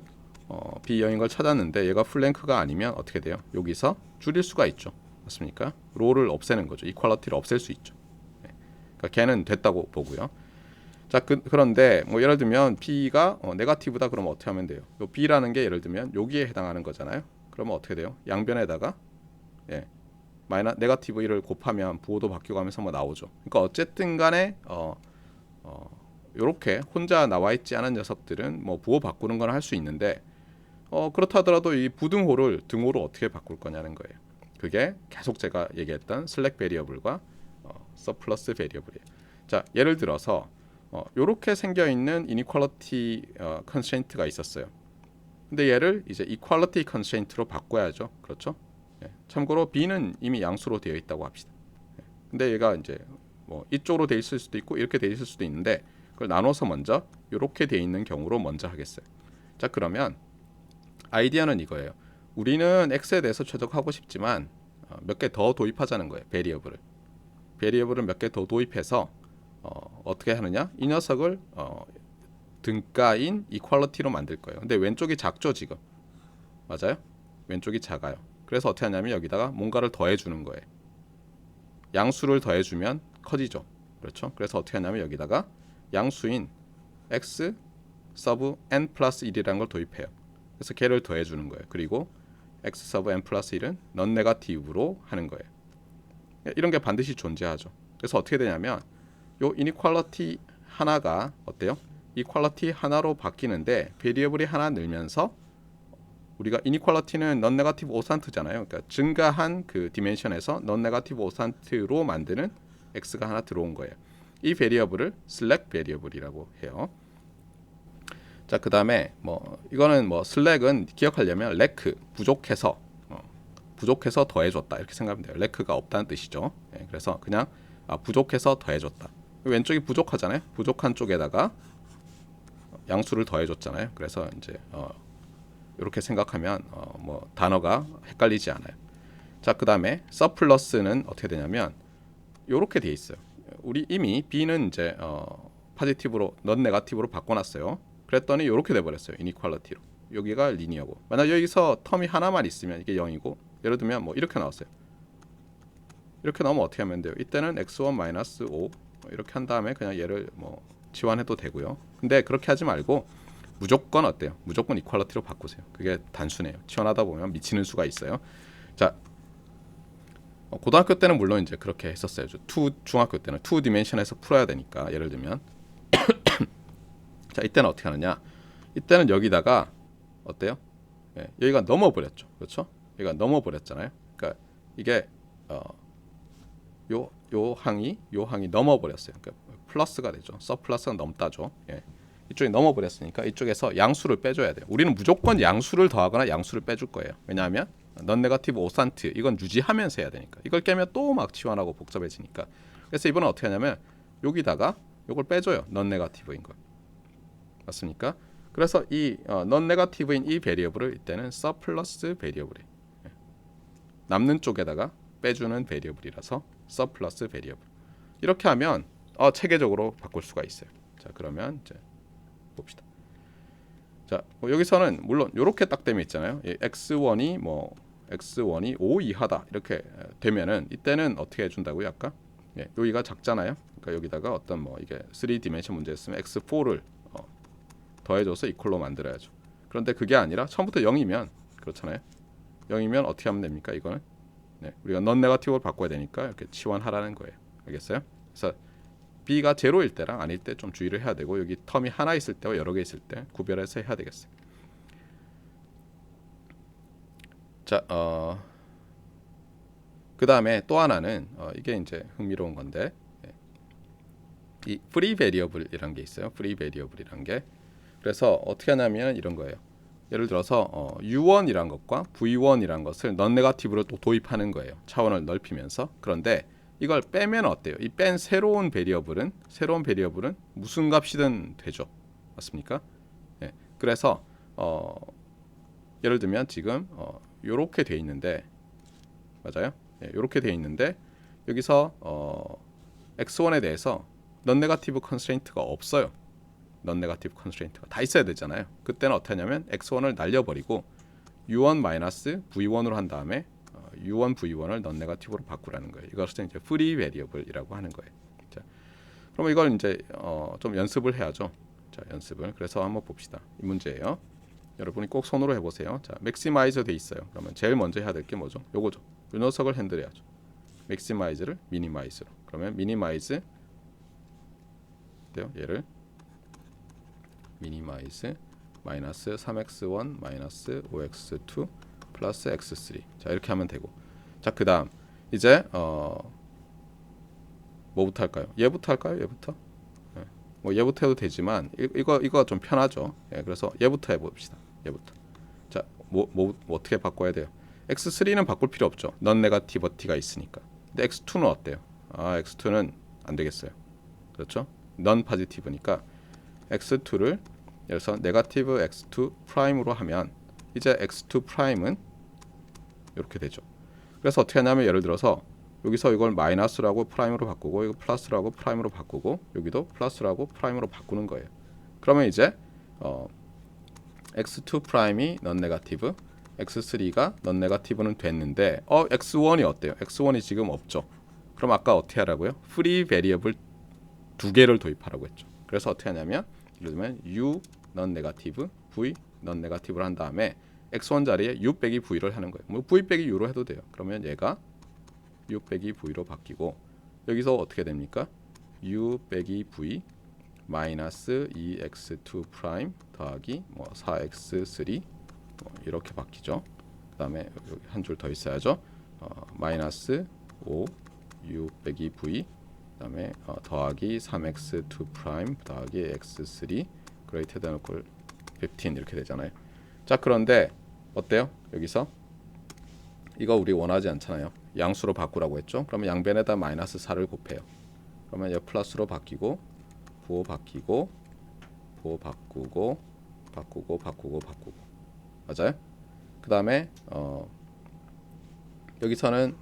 b여인 걸 찾았는데 얘가 풀랭크가 아니면 어떻게 돼요? 여기서 줄일 수가 있죠. 맞습니까? 로를 없애는 거죠. 이퀄리티를 없앨 수 있죠. 네. 그러니까 걔는 됐다고 보고요. 자, 그런데 뭐 예를 들면 b가 네거티브다 그러면 어떻게 하면 돼요? 요 b라는 게 예를 들면 여기에 해당하는 거잖아요. 그러면 어떻게 돼요? 양변에다가 네거티브 1을 곱하면 부호도 바뀌어가면서 뭐 나오죠. 그러니까 어쨌든 간에 요렇게 혼자 나와 있지 않은 녀석들은 뭐 부호 바꾸는 건 할 수 있는데 그렇다 하더라도 이 부등호를 등호로 어떻게 바꿀 거냐는 거예요. 그게 계속 제가 얘기했던 슬랙 베리어블과 서플러스 베리어블이에요. 자, 예를 들어서 요렇게 생겨 있는 이니퀄리티 컨스트레인트가 있었어요. 근데 얘를 이제 이퀄리티 컨스트레인트로 바꿔야죠. 그렇죠? 참고로 b는 이미 양수로 되어 있다고 합시다. 근데 얘가 이제 뭐 이쪽으로 되어 있을 수도 있고 이렇게 되어 있을 수도 있는데 그걸 나눠서 먼저 이렇게 되어 있는 경우로 먼저 하겠어요. 자, 그러면 아이디어는 이거예요. 우리는 x에 대해서 최적화하고 싶지만 몇 개 더 도입하자는 거예요. 베리어블을 몇 개 더 도입해서 어떻게 하느냐? 이 녀석을 등가인 이퀄리티로 만들 거예요. 근데 왼쪽이 작죠 지금. 맞아요? 왼쪽이 작아요. 그래서 어떻게 하냐면 여기다가 뭔가를 더해주는 거예요. 양수를 더해주면 커지죠. 그렇죠? 그래서 어떻게 하냐면 여기다가 양수인 x 서브 n 플러스 1이라는 걸 도입해요. 그래서 걔를 더해주는 거예요. 그리고 x 서브 n 플러스 1은 넌 네거티브로 하는 거예요. 이런 게 반드시 존재하죠. 그래서 어떻게 되냐면 요 이니퀄리티 하나가 어때요? 이퀄리티 하나로 바뀌는데 베리어블이 하나 늘면서 우리가 이니퀄리티는 넌 네거티브 오산트잖아요. 그러니까 증가한 그 디멘션에서 넌 네거티브 오산트로 만드는 x가 하나 들어온 거예요. 이 베리어블을 슬랙 베리어블이라고 해요. 자, 그다음에 뭐 이거는 뭐 슬랙은 기억하려면 레크 부족해서 더해줬다 이렇게 생각하면 돼요. 레크가 없다는 뜻이죠. 그래서 그냥 부족해서 더해줬다. 왼쪽이 부족하잖아요. 부족한 쪽에다가 양수를 더해줬잖아요. 그래서 이제 이렇게 생각하면 뭐 단어가 헷갈리지 않아요. 자, 그다음에 서플러스는 어떻게 되냐면 이렇게 돼 있어요. 우리 이미 b는 이제 포지티브로 넌 네거티브로 바꿔놨어요. 그랬더니 이렇게 돼버렸어요. 이니퀄리티로. 여기가 리니어고. 만약 여기서 텀이 하나만 있으면 이게 0이고 예를 들면 뭐 이렇게 나왔어요. 이렇게 나오면 어떻게 하면 돼요? 이때는 x1 5 이렇게 한 다음에 그냥 얘를 뭐 치환해도 되고요. 근데 그렇게 하지 말고 무조건 어때요? 무조건 이퀄리티로 바꾸세요. 그게 단순해요. 치환하다 보면 미치는 수가 있어요. 자, 고등학교 때는 물론 이제 그렇게 했었어요. 중학교 때는 2 디멘션에서 풀어야 되니까 예를 들면 자, 이때는 어떻게 하느냐? 이때는 여기다가 어때요? 여기가 넘어버렸죠. 그렇죠? 여기가 넘어버렸잖아요. 그러니까 이게 요 항이 넘어버렸어요. 그러니까 플러스가 되죠. 서플러스가 넘다죠. 이쪽이 넘어버렸으니까 이쪽에서 양수를 빼줘야 돼요. 우리는 무조건 양수를 더하거나 양수를 빼줄 거예요. 왜냐하면 넌 네거티브 오산트 이건 유지하면서 해야 되니까. 이걸 깨면 또 막 치환하고 복잡해지니까. 그래서 이번엔 어떻게 하냐면 여기다가 이걸 빼줘요. 넌 네거티브인 걸. 맞습니까? 그래서 이 넌 네거티브인 이 베리어블을 이때는 서플러스 베리어블이에요. 남는 쪽에다가 빼주는 베리어블이라서 서플러스 베리어블. 이렇게 하면 체계적으로 바꿀 수가 있어요. 자, 그러면 이제 봅시다. 자, 여기서는 물론 이렇게 딱 되면 있잖아요. x1이 5 이하다 이렇게 되면은 이때는 어떻게 해준다고요? 아까 여기가 작잖아요. 그러니까 여기다가 어떤 이게 3디멘션 문제였으면 x4를 더해줘서 이퀄로 만들어야죠. 그런데 그게 아니라 처음부터 0이면 그렇잖아요. 0이면 어떻게 하면 됩니까? 이거는 우리가 넌 네거티브로 바꿔야 되니까 이렇게 치환하라는 거예요. 알겠어요? 그래서 b가 제로일 때랑 아닐 때 좀 주의를 해야 되고 여기 텀이 하나 있을 때와 여러 개 있을 때 구별해서 해야 되겠어요. 자, 그 다음에 또 하나는 이게 이제 흥미로운 건데 이 free variable이란 게 있어요. free variable이란 게 그래서 어떻게 하냐면 이런 거예요. 예를 들어서 U1이란 것과 V1이란 것을 넌 네거티브로 또 도입하는 거예요. 차원을 넓히면서. 그런데 이걸 빼면 어때요? 이 뺀 새로운 베리어블은 무슨 값이든 되죠. 맞습니까? 예. 그래서 예를 들면 지금 요렇게 돼 있는데 맞아요? 예, 요렇게 돼 있는데 여기서 x1에 대해서 넌 네거티브 컨스트레인트가 없어요. 넌 네거티브 컨스트레인트가 다 있어야 되잖아요. 그때는 어떻게 하냐면 x1을 날려버리고 u1-v1으로 한 다음에 u1, v1을 넌 네거티브로 바꾸라는 거예요. 이것을 이제 free variable이라고 하는 거예요. 자, 그럼 이걸 이제 좀 연습을 해야죠. 자, 연습을. 그래서 한번 봅시다. 이 문제예요. 여러분이 꼭 손으로 해보세요. 자, maximize 돼 있어요. 그러면 제일 먼저 해야 될 게 뭐죠? 요거죠. 요 녀석을 핸들해야죠. maximize를 minimize로. 그러면 minimize 돼요. 얘를 minimize 마이너스 3x1 마이너스 5x2 플러스 x3 자 이렇게 하면 되고 자 그 다음 이제 뭐부터 할까요? 얘부터 할까요? 얘부터? 예. 뭐 얘부터 해도 되지만 이거 좀 편하죠. 예, 그래서 얘부터 해봅시다. 얘부터 자 뭐 어떻게 바꿔야 돼요? x3는 바꿀 필요 없죠. 넌 네거티버티가 있으니까. 근데 x2는 어때요? 아 x2는 안 되겠어요. 그렇죠? 넌 파지티브니까 x2를 그래서 네거티브 x2 프라임으로 하면 이제 x2 프라임은 이렇게 되죠. 그래서 어떻게 하냐면 예를 들어서 여기서 이걸 마이너스라고 프라임으로 바꾸고 이거 플러스라고 프라임으로 바꾸고 여기도 플러스라고 프라임으로 바꾸는 거예요. 그러면 이제 x2 프라임이 넌 네거티브 x3가 넌 네거티브는 됐는데 x1이 어때요? x1이 지금 없죠. 그럼 아까 어떻게 하라고요? 프리 베리어블 두 개를 도입하라고 했죠. 그래서 어떻게 하냐면 예를 들면 u 넌 네거티브 v 넌 네거티브를 한 다음에 x1 자리에 u 빼기 v를 하는 거예요. 뭐 v 빼기 u로 해도 돼요. 그러면 얘가 u 빼기 v로 바뀌고 여기서 어떻게 됩니까? u 빼기 v 마이너스 2x2 프라임 더하기 뭐 4x3 뭐 이렇게 바뀌죠. 그다음에 여기 한 줄 더 있어야죠. 마이너스 5 u 빼기 v 그다음에 더하기 3x2 프라임 더하기 x3 greater than or equal 15 이렇게 되잖아요. 자 그런데 어때요? 여기서 이거 우리 원하지 않잖아요. 양수로 바꾸라고 했죠. 그러면 양변에다 마이너스 4를 곱해요. 그러면 이거 플러스로 바뀌고 부호 바뀌고 부호 바꾸고 맞아요? 그 다음에 여기서는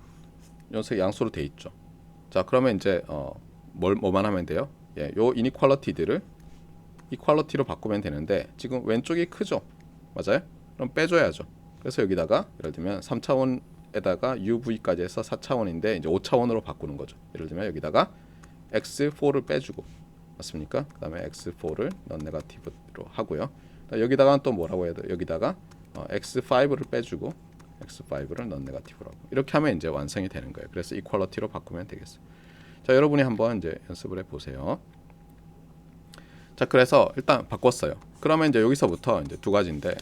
녀석 양수로 돼 있죠. 자 그러면 이제 뭐만 하면 돼요? 예, 요 이니퀄리티들을 이퀄리티로 바꾸면 되는데 지금 왼쪽이 크죠? 맞아요? 그럼 빼줘야죠. 그래서 여기다가 예를 들면 3차원에다가 UV까지 해서 4차원인데 이제 5차원으로 바꾸는 거죠. 예를 들면 여기다가 X4를 빼주고 맞습니까? 그 다음에 X4를 넌 네거티브로 하고요. 여기다가 또 뭐라고 해야 돼요? 여기다가 X5를 빼주고 X5를 넌 네거티브로 하고 이렇게 하면 이제 완성이 되는 거예요. 그래서 이퀄리티로 바꾸면 되겠어요. 자 여러분이 한번 이제 연습을 해보세요. 자 그래서 일단 바꿨어요. 그러면 이제 여기서부터 이제 두 가지인데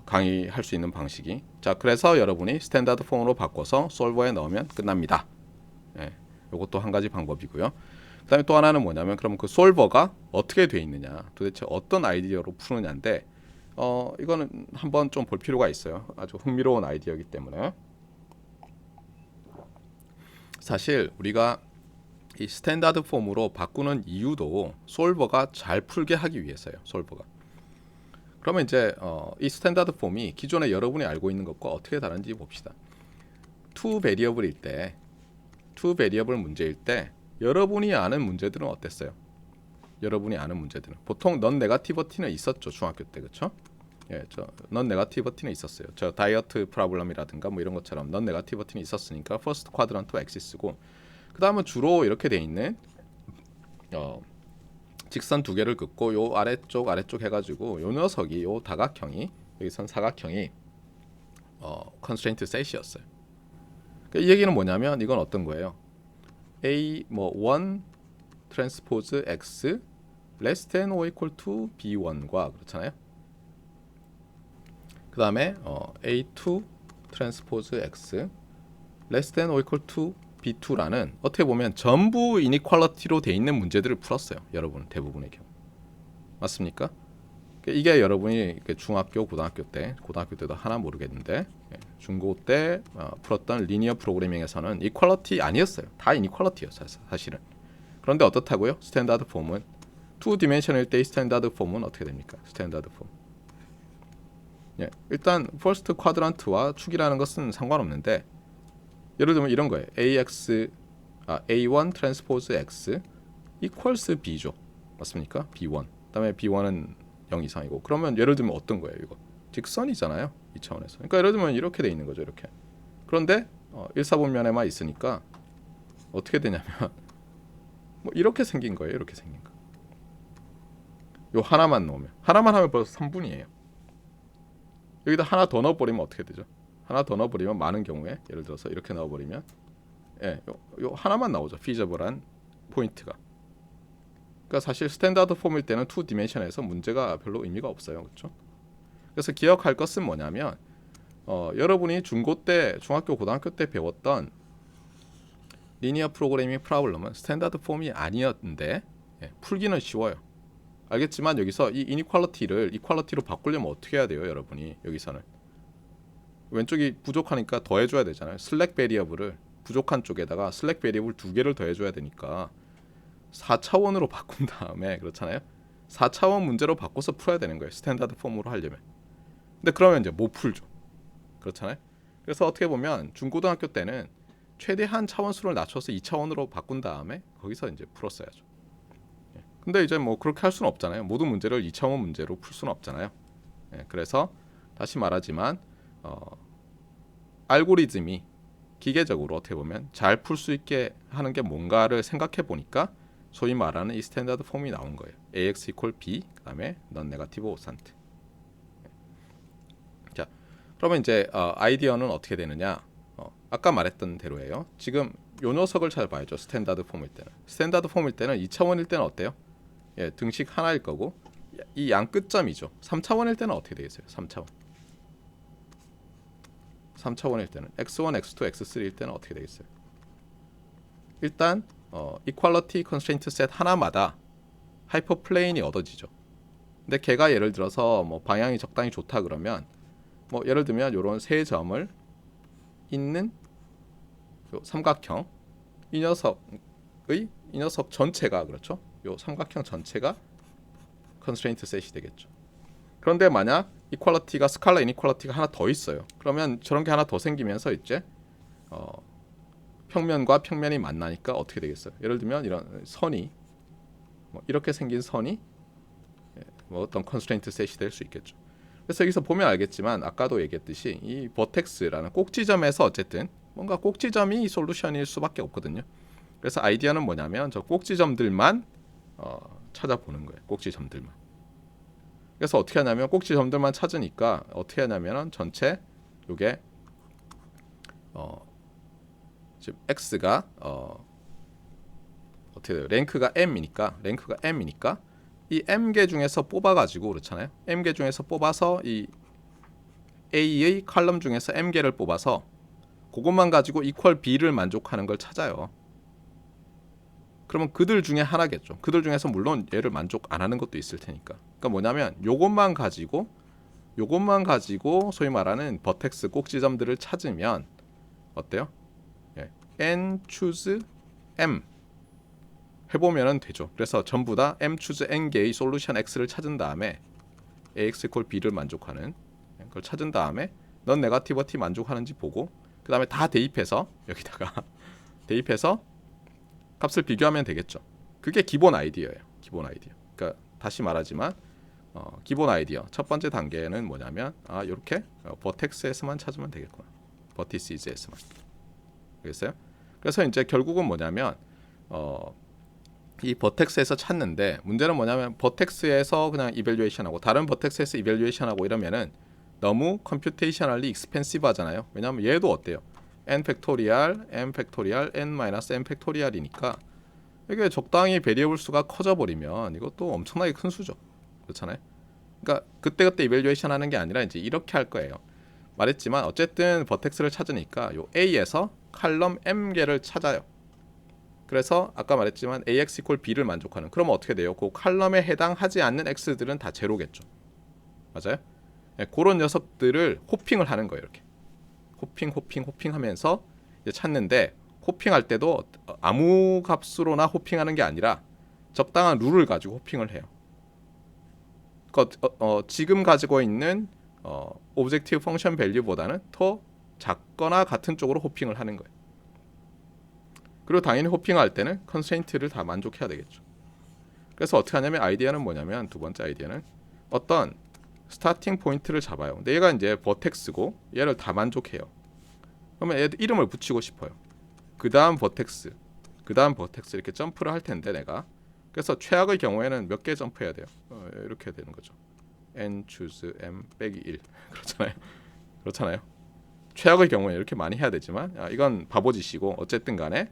강의할 수 있는 방식이 자 그래서 여러분이 스탠다드 폼으로 바꿔서 솔버에 넣으면 끝납니다. 예, 이것도 한 가지 방법이고요. 그다음에 또 하나는 뭐냐면 그럼 그 솔버가 어떻게 돼 있느냐 도대체 어떤 아이디어로 푸느냐인데 이거는 한번 좀 볼 필요가 있어요. 아주 흥미로운 아이디어이기 때문에 사실 우리가 이 스탠다드 폼으로 바꾸는 이유도 솔버가 잘 풀게 하기 위해서예요. 솔버가. 그러면 이제 이 스탠다드 폼이 기존에 여러분이 알고 있는 것과 어떻게 다른지 봅시다. 투 베리어블일 때, 투 베리어블 문제일 때 여러분이 아는 문제들은 어땠어요? 여러분이 아는 문제들은 보통 넌 네거티버티는 있었죠. 중학교 때 그렇죠? 예, 넌 네거티버티는 있었어요. 저 다이어트 프로블럼이라든가 뭐 이런 것처럼 넌 네거티버티는 있었으니까 퍼스트 쿼드런트 엑시스고 그 다음은 주로 이렇게 돼 있는 직선 두 개를 긋고 요 아래쪽 해가지고 요 녀석이 요 다각형이 여기선 사각형이 컨스트레인트 셋이었어요. 그러니까 이 얘기는 뭐냐면 이건 어떤 거예요? A 뭐 1 트랜스포즈 X less than or equal to B1과 그렇잖아요. 그 다음에 A2 트랜스포즈 X less than or equal to B2라는 어떻게 보면 전부 이니퀄리티로 돼 있는 문제들을 풀었어요. 여러분 대부분의 경우. 맞습니까? 이게 여러분이 중학교, 고등학교 때도 하나 모르겠는데 중고 때 풀었던 리니어 프로그래밍에서는 이퀄리티 아니었어요. 다 이니퀄리티였어요, 사실은. 그런데 어떻다고요? 스탠다드 폼은 2디멘셔널일 때의 스탠다드 폼은 어떻게 됩니까? 스탠다드 폼. 일단 퍼스트 쿼드란트와 축이라는 것은 상관없는데 예를 들면 이런 거예요. A1 트랜스포즈 X equals B죠. 맞습니까? B1. 그다음에 B1은 0 이상이고. 그러면 예를 들면 어떤 거예요, 이거? 직선이잖아요. 이 차원에서. 그러니까 예를 들면 이렇게 돼 있는 거죠, 이렇게. 그런데 일사분면에만 있으니까 어떻게 되냐면 뭐 이렇게 생긴 거예요. 이렇게 생긴 거. 요 하나만 넣으면 하나만 하면 벌써 3분이에요. 여기다 하나 더 넣어버리면 어떻게 되죠? 하나 더 넣어버리면 많은 경우에 예를 들어서 이렇게 넣어버리면 요 하나만 나오죠. 피저블한 포인트가. 그러니까 사실 스탠다드 폼일 때는 2디멘션에서 문제가 별로 의미가 없어요. 그렇죠? 그래서 기억할 것은 뭐냐면 여러분이 중고 때, 중학교, 고등학교 때 배웠던 리니어 프로그래밍 프로블럼은 스탠다드 폼이 아니었는데 풀기는 쉬워요. 알겠지만 여기서 이 이니퀄리티를 이퀄리티로 바꾸려면 어떻게 해야 돼요, 여러분이? 여기서는 왼쪽이 부족하니까 더해줘야 되잖아요. 슬랙 베리어블을 부족한 쪽에다가 슬랙 베리어블 2개를 더해줘야 되니까 4차원으로 바꾼 다음에 그렇잖아요. 4차원 문제로 바꿔서 풀어야 되는 거예요. 스탠다드 폼으로 하려면. 근데 그러면 이제 못 풀죠. 그렇잖아요. 그래서 어떻게 보면 중고등학교 때는 최대한 차원수를 낮춰서 2차원으로 바꾼 다음에 거기서 이제 풀었어야죠. 근데 이제 뭐 그렇게 할 수는 없잖아요. 모든 문제를 2차원 문제로 풀 수는 없잖아요. 그래서 다시 말하지만 알고리즘이 기계적으로 어떻게 보면 잘 풀 수 있게 하는 게 뭔가를 생각해 보니까 소위 말하는 이 스탠다드 폼이 나온 거예요. AX equal B 그다음에 non 네거티브 오산트. 자, 그러면 이제 아이디어는 어떻게 되느냐? 아까 말했던 대로예요. 지금 요 녀석을 잘 봐야죠. 스탠다드 폼일 때는. 스탠다드 폼일 때는 2차원일 때는 어때요? 등식 하나일 거고 이 양 끝점이죠. 3차원일 때는 어떻게 되겠어요? 3차원일 때는 x1, x2, x3일 때는 어떻게 되겠어요? 일단 equality constraint set 하나마다 하이퍼플레인이 얻어지죠. 근데 걔가 예를 들어서 뭐 방향이 적당히 좋다 그러면 뭐 예를 들면 요런 세 점을 있는 요 삼각형 이 녀석 전체가 그렇죠. 요 삼각형 전체가 constraint set이 되겠죠. 그런데 만약 이퀄리티가 스칼라 이니퀄리티가 하나 더 있어요. 그러면 저런 게 하나 더 생기면서 이제 평면과 평면이 만나니까 어떻게 되겠어요? 예를 들면 이런 선이 뭐 이렇게 생긴 선이 뭐 어떤 컨스트레인트 셋이 될 수 있겠죠. 그래서 여기서 보면 알겠지만 아까도 얘기했듯이 이 버텍스라는 꼭지점에서 어쨌든 뭔가 꼭지점이 솔루션일 수밖에 없거든요. 그래서 아이디어는 뭐냐면 저 꼭지점들만 찾아보는 거예요. 꼭지점들만. 그래서 어떻게 하냐면 꼭지점들만 찾으니까 어떻게 하냐면은 전체 요게 지금 x가 어떻게 돼요? 랭크가 m이니까 이 m개 중에서 뽑아가지고 그렇잖아요. m개 중에서 뽑아서 이 a의 컬럼 중에서 m개를 뽑아서 그것만 가지고 equal b를 만족하는 걸 찾아요. 그러면 그들 중에 하나겠죠. 그들 중에서 물론 얘를 만족 안 하는 것도 있을 테니까. 그러니까 뭐냐면 요것만 가지고 소위 말하는 버텍스 꼭지점들을 찾으면 어때요? n choose m 해보면은 되죠. 그래서 전부 다 m choose n 개의 솔루션 x를 찾은 다음에 ax equal b를 만족하는 그걸 찾은 다음에 넌 네거티버티 만족하는지 보고 그 다음에 다 대입해서 여기다가 대입해서 값을 비교하면 되겠죠. 그게 기본 아이디어예요. 기본 아이디어. 그러니까 다시 말하지만 기본 아이디어 첫 번째 단계는 뭐냐면 이렇게 버텍스에서만 찾으면 되겠구나. 버티시즈에서만. 알겠어요? 그래서 이제 결국은 뭐냐면 이 버텍스에서 찾는데 문제는 뭐냐면 버텍스에서 그냥 이밸류에이션하고 다른 버텍스에서 이밸류에이션하고 이러면은 너무 컴퓨테이셔널리 익스펜시브 하잖아요. 왜냐하면 얘도 어때요? n 팩토리얼, n 팩토리얼, n 마이너스 n 팩토리얼이니까 이게 적당히 베리어블 수가 커져 버리면 이것도 엄청나게 큰 수죠. 그렇잖아요. 그러니까 그때그때 이밸류에이션 하는 게 아니라 이제 이렇게 할 거예요. 말했지만 어쨌든 버텍스를 찾으니까 요 A에서 칼럼 M 개를 찾아요. 그래서 아까 말했지만 AX 이퀄 B를 만족하는. 그러면 어떻게 돼요? 그 칼럼에 해당하지 않는 X들은 다 제로겠죠. 맞아요? 네, 그런 녀석들을 호핑을 하는 거예요. 이렇게 호핑 하면서 이제 찾는데 호핑할 때도 아무 값으로나 호핑하는 게 아니라 적당한 룰을 가지고 호핑을 해요. 그러니까 지금 가지고 있는 오브젝티브 펑션 밸류보다는 더 작거나 같은 쪽으로 호핑을 하는 거예요. 그리고 당연히 호핑할 때는 컨스트레인트를 다 만족해야 되겠죠. 그래서 어떻게 하냐면 아이디어는 뭐냐면 두 번째 아이디어는 어떤 스타팅 포인트를 잡아요. 근데 얘가 이제 버텍스고 얘를 다 만족해요. 그러면 얘 이름을 붙이고 싶어요. 그 다음 버텍스 이렇게 점프를 할 텐데 내가 그래서 최악의 경우에는 몇 개 점프해야 돼요. 이렇게 되는 거죠. n choose m 빼기 1 그렇잖아요. 최악의 경우에 이렇게 많이 해야 되지만 이건 바보짓이고 어쨌든 간에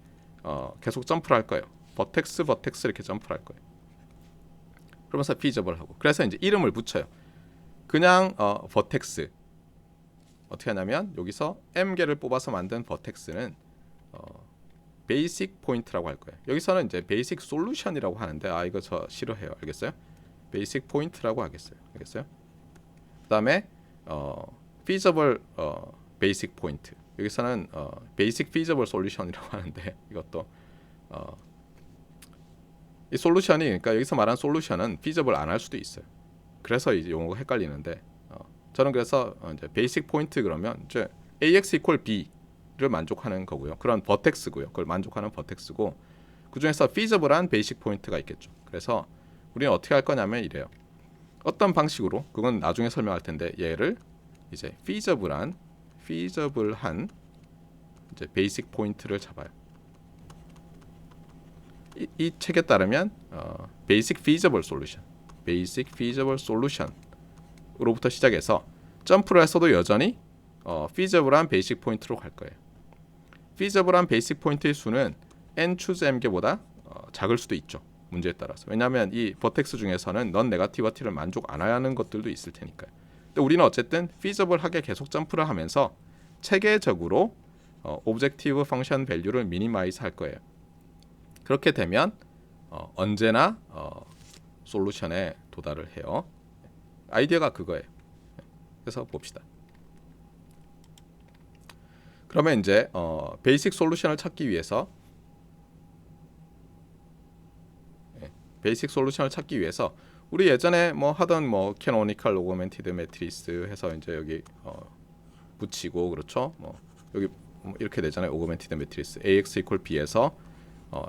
계속 점프를 할 거예요. 버텍스 이렇게 점프를 할 거예요. 그러면서 feasible을 하고 그래서 이제 이름을 붙여요. 그냥 버텍스 어떻게 하냐면 여기서 m개를 뽑아서 만든 버텍스는 베이직 포인트라고 할 거예요. 여기서는 이제 베이직 솔루션이라고 하는데 이거 저 싫어해요. 알겠어요? 베이직 포인트라고 하겠어요. 알겠어요? 그다음에 feasible 베이직 포인트. 여기서는 베이직 feasible 솔루션이라고 하는데 이것도 이 솔루션이 그러니까 여기서 말한 솔루션은 feasible 안 할 수도 있어요. 그래서 이제 용어가 헷갈리는데 저는 그래서 이제 베이직 포인트 그러면 이제 AX 이퀄 B를 만족하는 거고요. 그런 버텍스고요. 그걸 만족하는 버텍스고 그 중에서 feasible한 베이직 포인트가 있겠죠. 그래서 우리는 어떻게 할 거냐면 이래요. 어떤 방식으로 그건 나중에 설명할 텐데 얘를 이제 feasible한 이제 베이직 포인트를 잡아요. 이 책에 따르면 베이직 feasible 솔루션으로부터 시작해서 점프를 했어도 여전히 feasible한 베이직 포인트로 갈 거예요. feasible한 베이직 포인트의 수는 n choose m개보다 작을 수도 있죠. 문제에 따라서. 왜냐하면 이 버텍스 중에서는 넌 네거티비티를 만족 안 하는 것들도 있을 테니까요. 근데 우리는 어쨌든 feasible하게 계속 점프를 하면서 체계적으로 오브젝티브 펑션 밸류를 미니마이즈 할 거예요. 그렇게 되면 언제나 솔루션에 도달을 해요. 아이디어가 그거예요. 그래서 봅시다. 그러면 이제 베이직 솔루션을 찾기 위해서 우리 예전에 뭐 하던 뭐 캐노니컬 오그멘티드 매트리스 해서 이제 여기 붙이고 그렇죠. 뭐 여기 이렇게 되잖아요. 오그멘티드 매트리스 AX 이퀄 B에서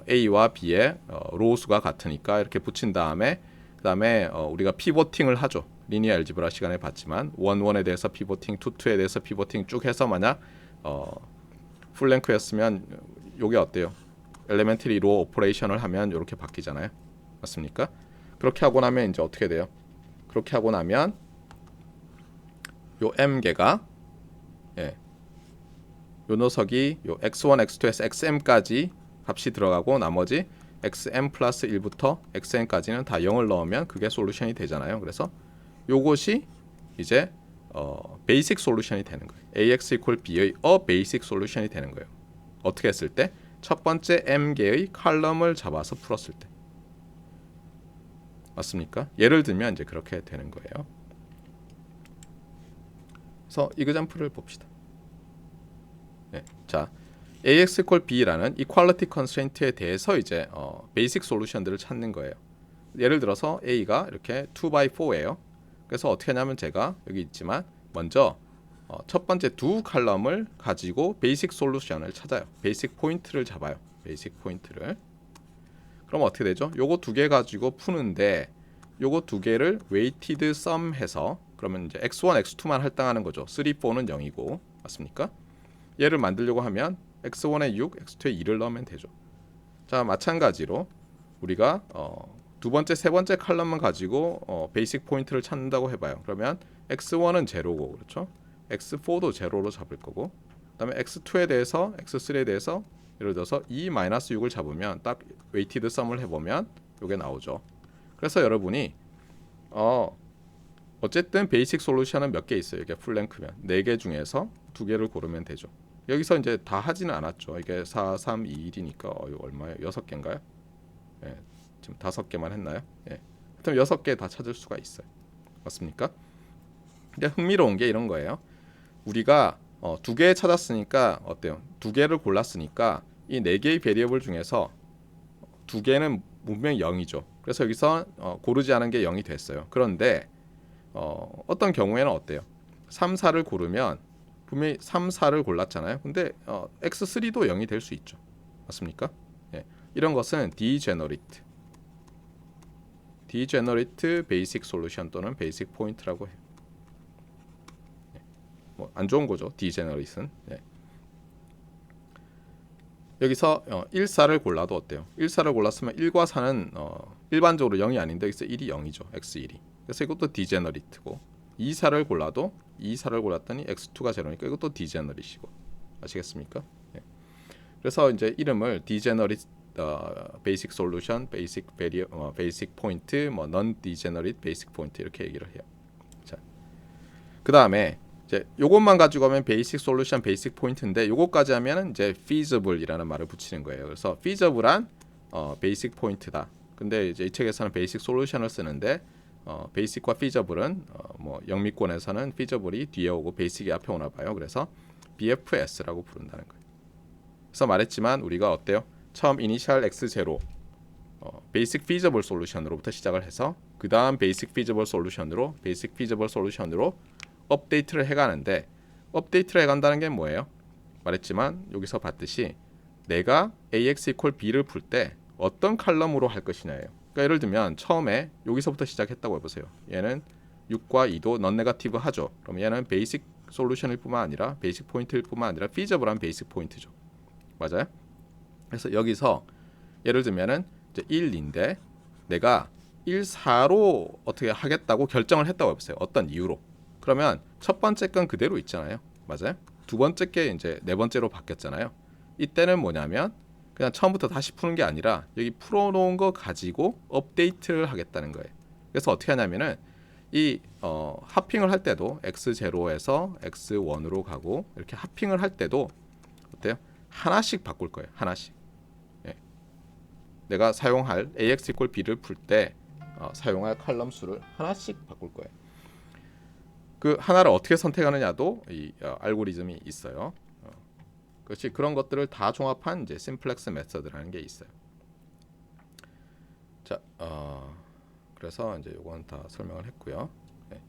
A와 B의 로우 수가 같으니까 이렇게 붙인 다음에 그다음에 우리가 피보팅을 하죠. 리니어 알지브라 시간에 봤지만 1에 대해서 피보팅, 2에 대해서 피보팅 쭉 해서 만약 풀랭크였으면 요게 어때요? 엘레멘터리 로우 오퍼레이션을 하면 이렇게 바뀌잖아요. 맞습니까? 그렇게 하고 나면 이제 어떻게 돼요? 그렇게 하고 나면 요 m개가 요 녀석이 요 x1, x2에서 xm까지 값이 들어가고 나머지 xm 플러스 1부터 xn까지는 다 0을 넣으면 그게 솔루션이 되잖아요. 그래서 요것이 이제 베이직 솔루션이 되는 거예요. AX 이퀄 B의 베이직 솔루션이 되는 거예요. 어떻게 했을 때? 첫 번째 m개의 칼럼을 잡아서 풀었을 때. 맞습니까? 예를 들면 이제 그렇게 되는 거예요. 그래서 이그잠플을 봅시다. 자, AX 이퀄 B라는 이퀄리티 컨스트레인트에 대해서 이제 베이직 솔루션들을 찾는 거예요. 예를 들어서 A가 이렇게 2x4예요. 그래서 어떻게 하냐면 제가 여기 있지만 먼저 첫 번째 두 칼럼을 가지고 베이직 솔루션을 찾아요. 베이직 포인트를 잡아요. 베이직 포인트를. 그럼 어떻게 되죠? 요거 두 개 가지고 푸는데 요거 두 개를 웨이티드 썸 해서 그러면 이제 x1, x2만 할당하는 거죠. 3, 4는 0이고 맞습니까? 얘를 만들려고 하면 x1에 6, x2에 2를 넣으면 되죠. 자, 마찬가지로 우리가 두 번째, 세 번째 칼럼만 가지고 베이직 포인트를 찾는다고 해봐요. 그러면 x1은 제로고, 그렇죠? x4도 제로로 잡을 거고, 그다음에 x2에 대해서, x3에 대해서 예를 들어서 2-6을 잡으면 딱 웨이티드 썸을 해보면 이게 나오죠. 그래서 여러분이 어쨌든 베이직 솔루션은 몇 개 있어요. 이게 풀랭크면 4개 중에서 2개를 고르면 되죠. 여기서 이제 다 하지는 않았죠. 이게 4, 3, 2, 1이니까 이거 얼마예요? 6개인가요? 예, 지금 5개만 했나요? 예. 그럼 6개 다 찾을 수가 있어요. 맞습니까? 근데 흥미로운 게 이런 거예요. 우리가 2개 찾았으니까 어때요? 2개를 골랐으니까 이 4개의 베리어블 중에서 2개는 분명히 0이죠. 그래서 여기서 고르지 않은 게 0이 됐어요. 그런데 어떤 경우에는 어때요? 3, 4를 고르면 분명히 3, 4를 골랐잖아요. 근데 x3도 0이 될 수 있죠. 맞습니까? 예. 이런 것은 degenerate basic solution 또는 basic point라고 해요. 예. 뭐 안 좋은 거죠. degenerate는. 예. 여기서 1, 4를 골라도 어때요? 1, 4를 골랐으면 1과 4는 일반적으로 0이 아닌데 여기서 1이 0이죠. x1이. 그래서 이것도 디제너리트고, 2, 4를 골라도 2, 4를 골랐더니 x2가 제로니까 이것도 디제너리시고. 아시겠습니까? 예. 그래서 이제 이름을 디제너리트 베이직 솔루션, 베이직 베리어, 베이직 포인트, 뭐 non degenerate 베이직 포인트 이렇게 얘기를 해요. 자, 그 다음에 이제 요것만 가지고 하면 베이직 솔루션, 베이직 포인트인데 요것까지 하면은 이제 feasible이라는 말을 붙이는 거예요. 그래서 feasible한 베이직 포인트다. 근데 이제 이 책에서는 베이직 솔루션을 쓰는데 베이직과 feasible은 뭐 영미권에서는 feasible이 뒤에 오고 베이직이 앞에 오나 봐요. 그래서 BFS라고 부른다는 거예요. 그래서 말했지만 우리가 어때요? 처음 이니셜 x0 베이직 피저블 솔루션으로부터 시작을 해서 그 다음 베이직 피저블 솔루션으로 베이직 피저블 솔루션으로 업데이트를 해가는데, 업데이트를 해간다는 게 뭐예요? 말했지만 여기서 봤듯이 내가 ax equal b를 풀 때 어떤 칼럼으로 할 것이냐예요. 그러니까 예를 들면 처음에 여기서부터 시작했다고 해보세요. 얘는 6과 2도 넌 네거티브 하죠. 그럼 얘는 베이직 솔루션일 뿐만 아니라 베이직 포인트일 뿐만 아니라 피저블한 베이직 포인트죠. 맞아요? 그래서 여기서 예를 들면은 이제 1인데 내가 1, 4로 어떻게 하겠다고 결정을 했다고 해보세요. 어떤 이유로. 그러면 첫 번째 건 그대로 있잖아요. 맞아요? 두 번째 게 이제 네 번째로 바뀌었잖아요. 이때는 뭐냐면 그냥 처음부터 다시 푸는 게 아니라 여기 풀어놓은 거 가지고 업데이트를 하겠다는 거예요. 그래서 어떻게 하냐면은 이 하핑을 할 때도 x0에서 x1으로 가고 이렇게 하핑을 할 때도 어때요? 하나씩 바꿀 거예요. 하나씩. 예. 내가 사용할 ax equal b를 풀 때 사용할 칼럼 수를 하나씩 바꿀 거예요. 그 하나를 어떻게 선택하느냐도 이 알고리즘이 있어요. 그렇지, 그런 것들을 다 종합한 이제 심플렉스 메서드라는 게 있어요. 자, 그래서 이제 요건 다 설명을 했고요. 네.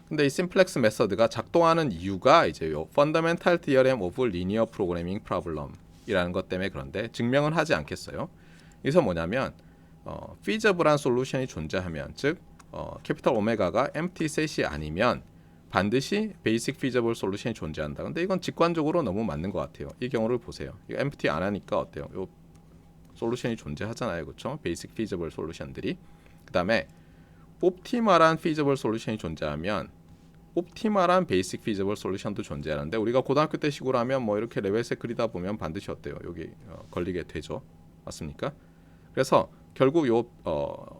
근데 이 심플렉스 메서드가 작동하는 이유가 이제 요 Fundamental Theorem of Linear Programming Problem이라는 것 때문에 그런데 증명은 하지 않겠어요. 여기서 뭐냐면 feasible한 솔루션이 존재하면, 즉 캐피탈 오메가가 empty set이 아니면 반드시 베이직 피저블 솔루션이 존재한다. 근데 이건 직관적으로 너무 맞는 것 같아요. 이 경우를 보세요. 이거 empty 안 하니까 어때요? 요 솔루션이 존재하잖아요, 그렇죠? 베이직 피저블 솔루션들이. 그다음에 옵티멀한 피저블 솔루션이 존재하면 옵티멀한 베이직 피저블 솔루션도 존재하는데 우리가 고등학교 때 식으로 하면 뭐 이렇게 레벨셋 그리다 보면 반드시 어때요? 여기 걸리게 되죠. 맞습니까? 그래서 결국 요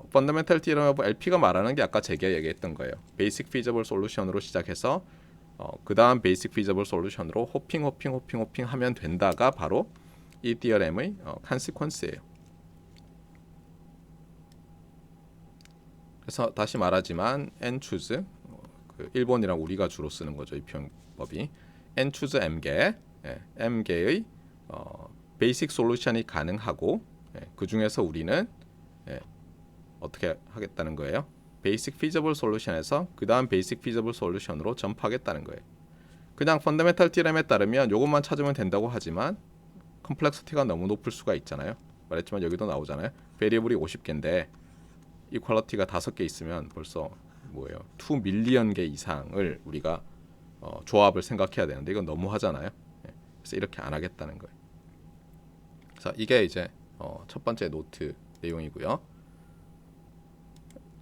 Fundamental Theorem of LP가 말하는 게 아까 제가 얘기했던 거예요. Basic Feasible Solution으로 시작해서 그 다음 Basic Feasible Solution으로 호핑 하면 된다가 바로 이 디어렘의 consequence예요. 그래서 다시 말하지만 n-choose 그 일본이랑 우리가 주로 쓰는 거죠. 이 표현법이 n-choose m개, m개의 베이직 솔루션이 가능하고 그 중에서 우리는 어떻게 하겠다는 거예요? 베이직 피저블 솔루션에서 그 다음 베이직 피저블 솔루션으로 점프하겠다는 거예요. 그냥 펀더멘탈 티어렘에 따르면 이것만 찾으면 된다고 하지만 컴플렉시티가 너무 높을 수가 있잖아요. 말했지만 여기도 나오잖아요. 베리어블이 50개인데 이퀄리티가 5개 있으면 벌써 뭐예요? 2 밀리언 개 이상을 우리가 조합을 생각해야 되는데 이건 너무 하잖아요. 그래서 이렇게 안 하겠다는 거예요. 그래서 이게 이제 첫 번째 노트 내용이고요.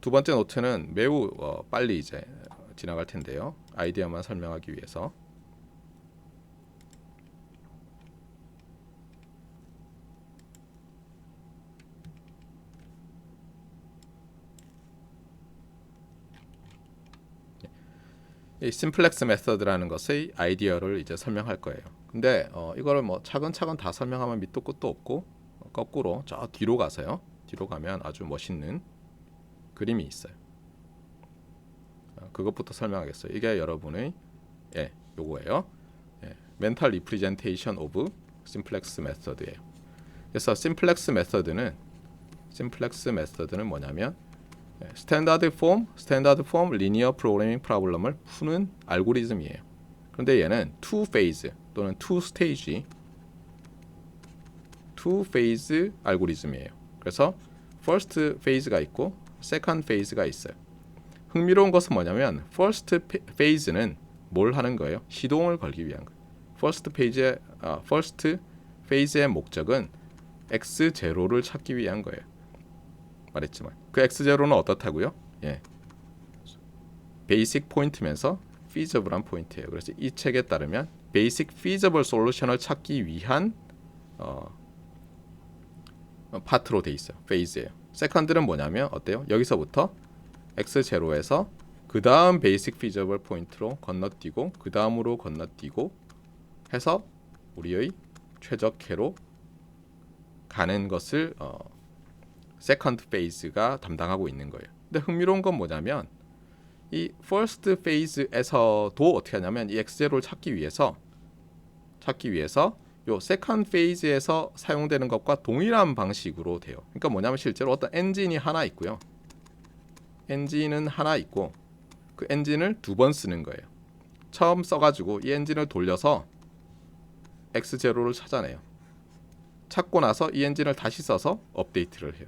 두 번째 노트는 매우 빨리 이제 지나갈 텐데요. 아이디어만 설명하기 위해서. 이 심플렉스 메서드라는 것의 아이디어를 이제 설명할 거예요. 근데 이거를 뭐 차근차근 다 설명하면 밑도 끝도 없고 거꾸로 저 뒤로 가서요. 뒤로 가면 아주 멋있는 그림이 있어요. 그것부터 설명하겠어요. 이게 여러분의 요거예요. 멘탈 리프레젠테이션 오브 심플렉스 메서드예요. 그래서 심플렉스 메서드는 뭐냐면 스탠다드 폼 리니어 프로그래밍 프로블럼을 푸는 알고리즘이에요. 그런데 얘는 투 페이즈 또는 투 페이즈 알고리즘이에요. 그래서 퍼스트 페이즈가 있고 세컨드 페이즈가 있어요. 흥미로운 것은 뭐냐면 퍼스트 페이즈는 뭘 하는 거예요? 시동을 걸기 위한 거예요. 퍼스트 페이즈의 목적은 x0를 찾기 위한 거예요. 말했지만 그 x0는 어떻다고요? 베이직 포인트면서 feasible한 포인트예요. 그래서 이 책에 따르면 베이직 feasible 솔루션을 찾기 위한 파트로 돼 있어요. 페이즈예요. 세컨드는 뭐냐면 어때요? 여기서부터 x0에서 그 다음 베이직 feasible 포인트로 건너뛰고 그 다음으로 건너뛰고 해서 우리의 최적회로 가는 것을 세컨드 페이즈가 담당하고 있는 거예요. 근데 흥미로운 건 뭐냐면 이 퍼스트 페이즈에서도 어떻게 하냐면 이 x0를 찾기 위해서 요 세컨드 페이즈에서 사용되는 것과 동일한 방식으로 돼요. 그러니까 뭐냐면 실제로 어떤 엔진이 하나 있고요. 엔진은 하나 있고 그 엔진을 두 번 쓰는 거예요. 처음 써가지고 이 엔진을 돌려서 x0를 찾아내요. 찾고 나서 이 엔진을 다시 써서 업데이트를 해요.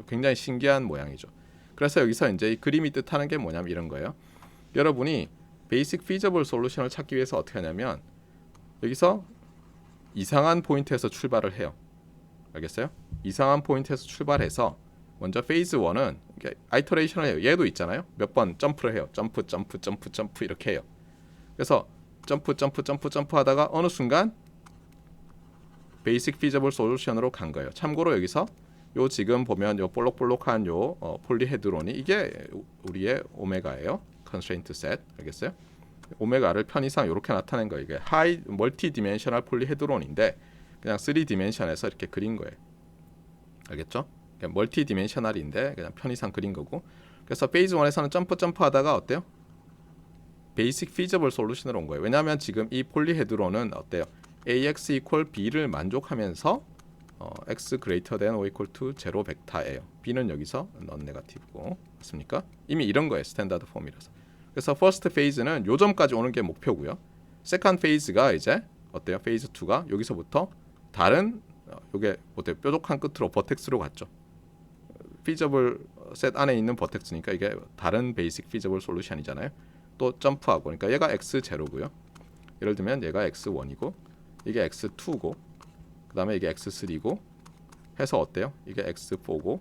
굉장히 신기한 모양이죠. 그래서 여기서 이제 이 그림이 뜻하는 게 뭐냐면 이런 거예요. 여러분이 베이직 feasible 솔루션을 찾기 위해서 어떻게 하냐면 여기서 이상한 포인트에서 출발을 해요. 알겠어요? 이상한 포인트에서 출발해서 먼저 페이즈 1은 아이터레이션을 해요. 얘도 있잖아요. 몇 번 점프를 해요. 점프 이렇게 해요. 그래서 점프 하다가 어느 순간 베이직 피저블 솔루션으로 간 거예요. 참고로 여기서 요 지금 보면 요 볼록볼록한 요 폴리헤드론이 이게 우리의 오메가예요. 컨스트레인트 셋. 알겠어요? 오메가를 편의상 이렇게 나타낸 거예요. 이게 하이 멀티 디멘셔널 폴리헤드론인데 그냥 3디멘션에서 이렇게 그린 거예요. 알겠죠? 멀티 디멘셔널인데 그냥 편의상 그린 거고. 그래서 페이즈 1에서는 점프 하다가 어때요? 베이직 피저블 솔루션으로 온 거예요. 왜냐하면 지금 이 폴리헤드론은 어때요? AX equal B를 만족하면서 X greater than or equal to 0 벡터예요. B는 여기서 non negative고 맞습니까? 이미 이런 거예요. 스탠다드 폼이라서. 그래서 퍼스트 페이즈는 요 점까지 오는 게 목표고요. 세컨드 페이즈가 이제 어때요? 페이즈 2가 여기서부터 다른 요게 어때요? 뾰족한 끝으로 버텍스로 갔죠. 피저블 셋 안에 있는 버텍스니까 이게 다른 베이직 피저블 솔루션이잖아요. 또 점프하고 그러니까 얘가 x0고요. 예를 들면 얘가 x1이고 이게 x2고 그 다음에 이게 x3고 해서 어때요? 이게 x4고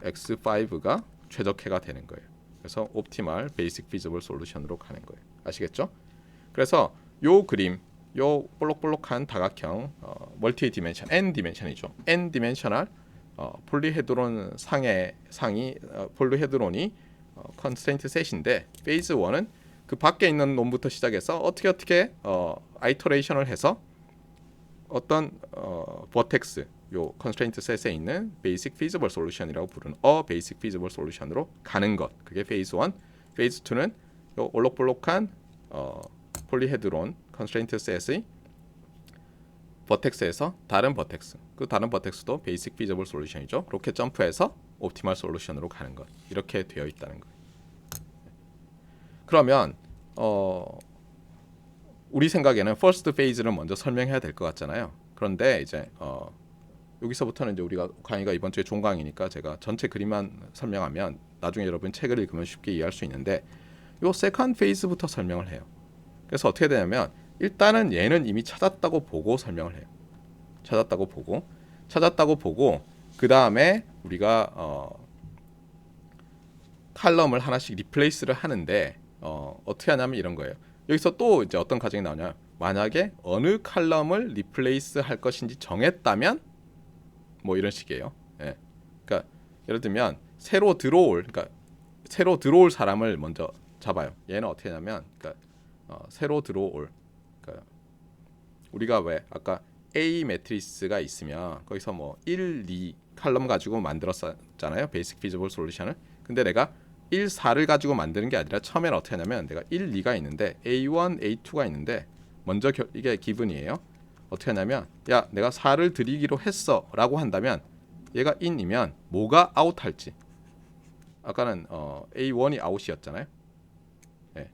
x5가 최적해가 되는 거예요. 그래서 옵티멀 베이직 피저블 솔루션으로 가는 거예요. 아시겠죠? 그래서 요 그림 요 볼록볼록한 다각형 멀티 디멘션 n 디멘션이죠. n 디멘셔널 폴리헤드론 상이 폴리헤드론이 컨스트레인트 셋인데 페이즈 1은 그 밖에 있는 놈부터 시작해서 어떻게 아이터레이션을 해서 어떤 버텍스 요 컨스트레인트 셋에 있는 베이직 피저블 솔루션이라고 부르는 베이직 피저블 솔루션으로 가는 것. 그게 페이즈 1. 페이즈 2는 요 올록볼록한 폴리헤드론 컨스트레인트 셋의 버텍스에서 다른 버텍스. 그 다른 버텍스도 베이직 피저블 솔루션이죠. 그렇게 점프해서 옵티멀 솔루션으로 가는 것. 이렇게 되어 있다는 거예요. 그러면 우리 생각에는 퍼스트 페이즈를 먼저 설명해야 될 것 같잖아요. 그런데 이제 여기서부터는 이제 우리가 강의가 이번 주에 종강이니까 제가 전체 그림만 설명하면 나중에 여러분 책을 읽으면 쉽게 이해할 수 있는데 요 세컨드 페이즈부터 설명을 해요. 그래서 어떻게 되냐면 일단은 얘는 이미 찾았다고 보고 설명을 해요. 찾았다고 보고 찾았다고 보고 그 다음에 우리가 칼럼을 하나씩 리플레이스를 하는데 어떻게 하냐면 이런 거예요. 여기서 또 이제 어떤 가정이 나오냐? 만약에 어느 칼럼을 리플레이스 할 것인지 정했다면 뭐 이런 식이에요. 예. 그러니까 예를 들면 새로 들어올 사람을 먼저 잡아요. 얘는 어떻게 하냐면 그러니까 새로 들어올 그러니까 우리가 왜 아까 A 매트리스가 있으면 거기서 뭐 1, 2 칼럼 가지고 만들었잖아요. 베이직 피지블 솔루션을. 근데 내가 1, 4를 가지고 만드는 게 아니라 처음에는 어떻게 하냐면 내가 1, 2가 있는데 A1, A2가 있는데 먼저 이게 기분이에요. 어떻게 하냐면 야 내가 4를 드리기로 했어 라고 한다면 얘가 in이면 뭐가 아웃할지 아까는 A1이 아웃이었잖아요. 네.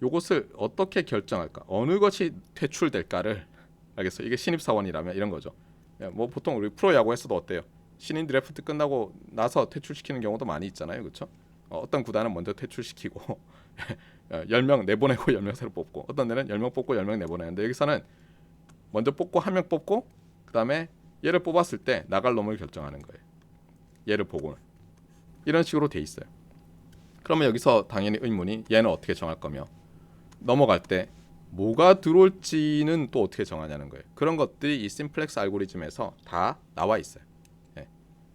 요것을 어떻게 결정할까? 어느 것이 퇴출될까를 알겠어. 이게 신입사원이라면 이런 거죠. 뭐 보통 우리 프로야구에서도 어때요? 신인 드래프트 끝나고 나서 퇴출시키는 경우도 많이 있잖아요. 그렇죠? 어떤 구단은 먼저 퇴출시키고 10명 내보내고 10명 새로 뽑고 어떤 데는 10명 뽑고 10명 내보내는데 여기서는 먼저 뽑고 1명 뽑고 그 다음에 얘를 뽑았을 때 나갈 놈을 결정하는 거예요. 얘를 보고는 이런 식으로 돼 있어요. 그러면 여기서 당연히 의문이 얘는 어떻게 정할 거며 넘어갈 때 뭐가 들어올지는 또 어떻게 정하냐는 거예요. 그런 것들이 이 심플렉스 알고리즘에서 다 나와 있어요. 예.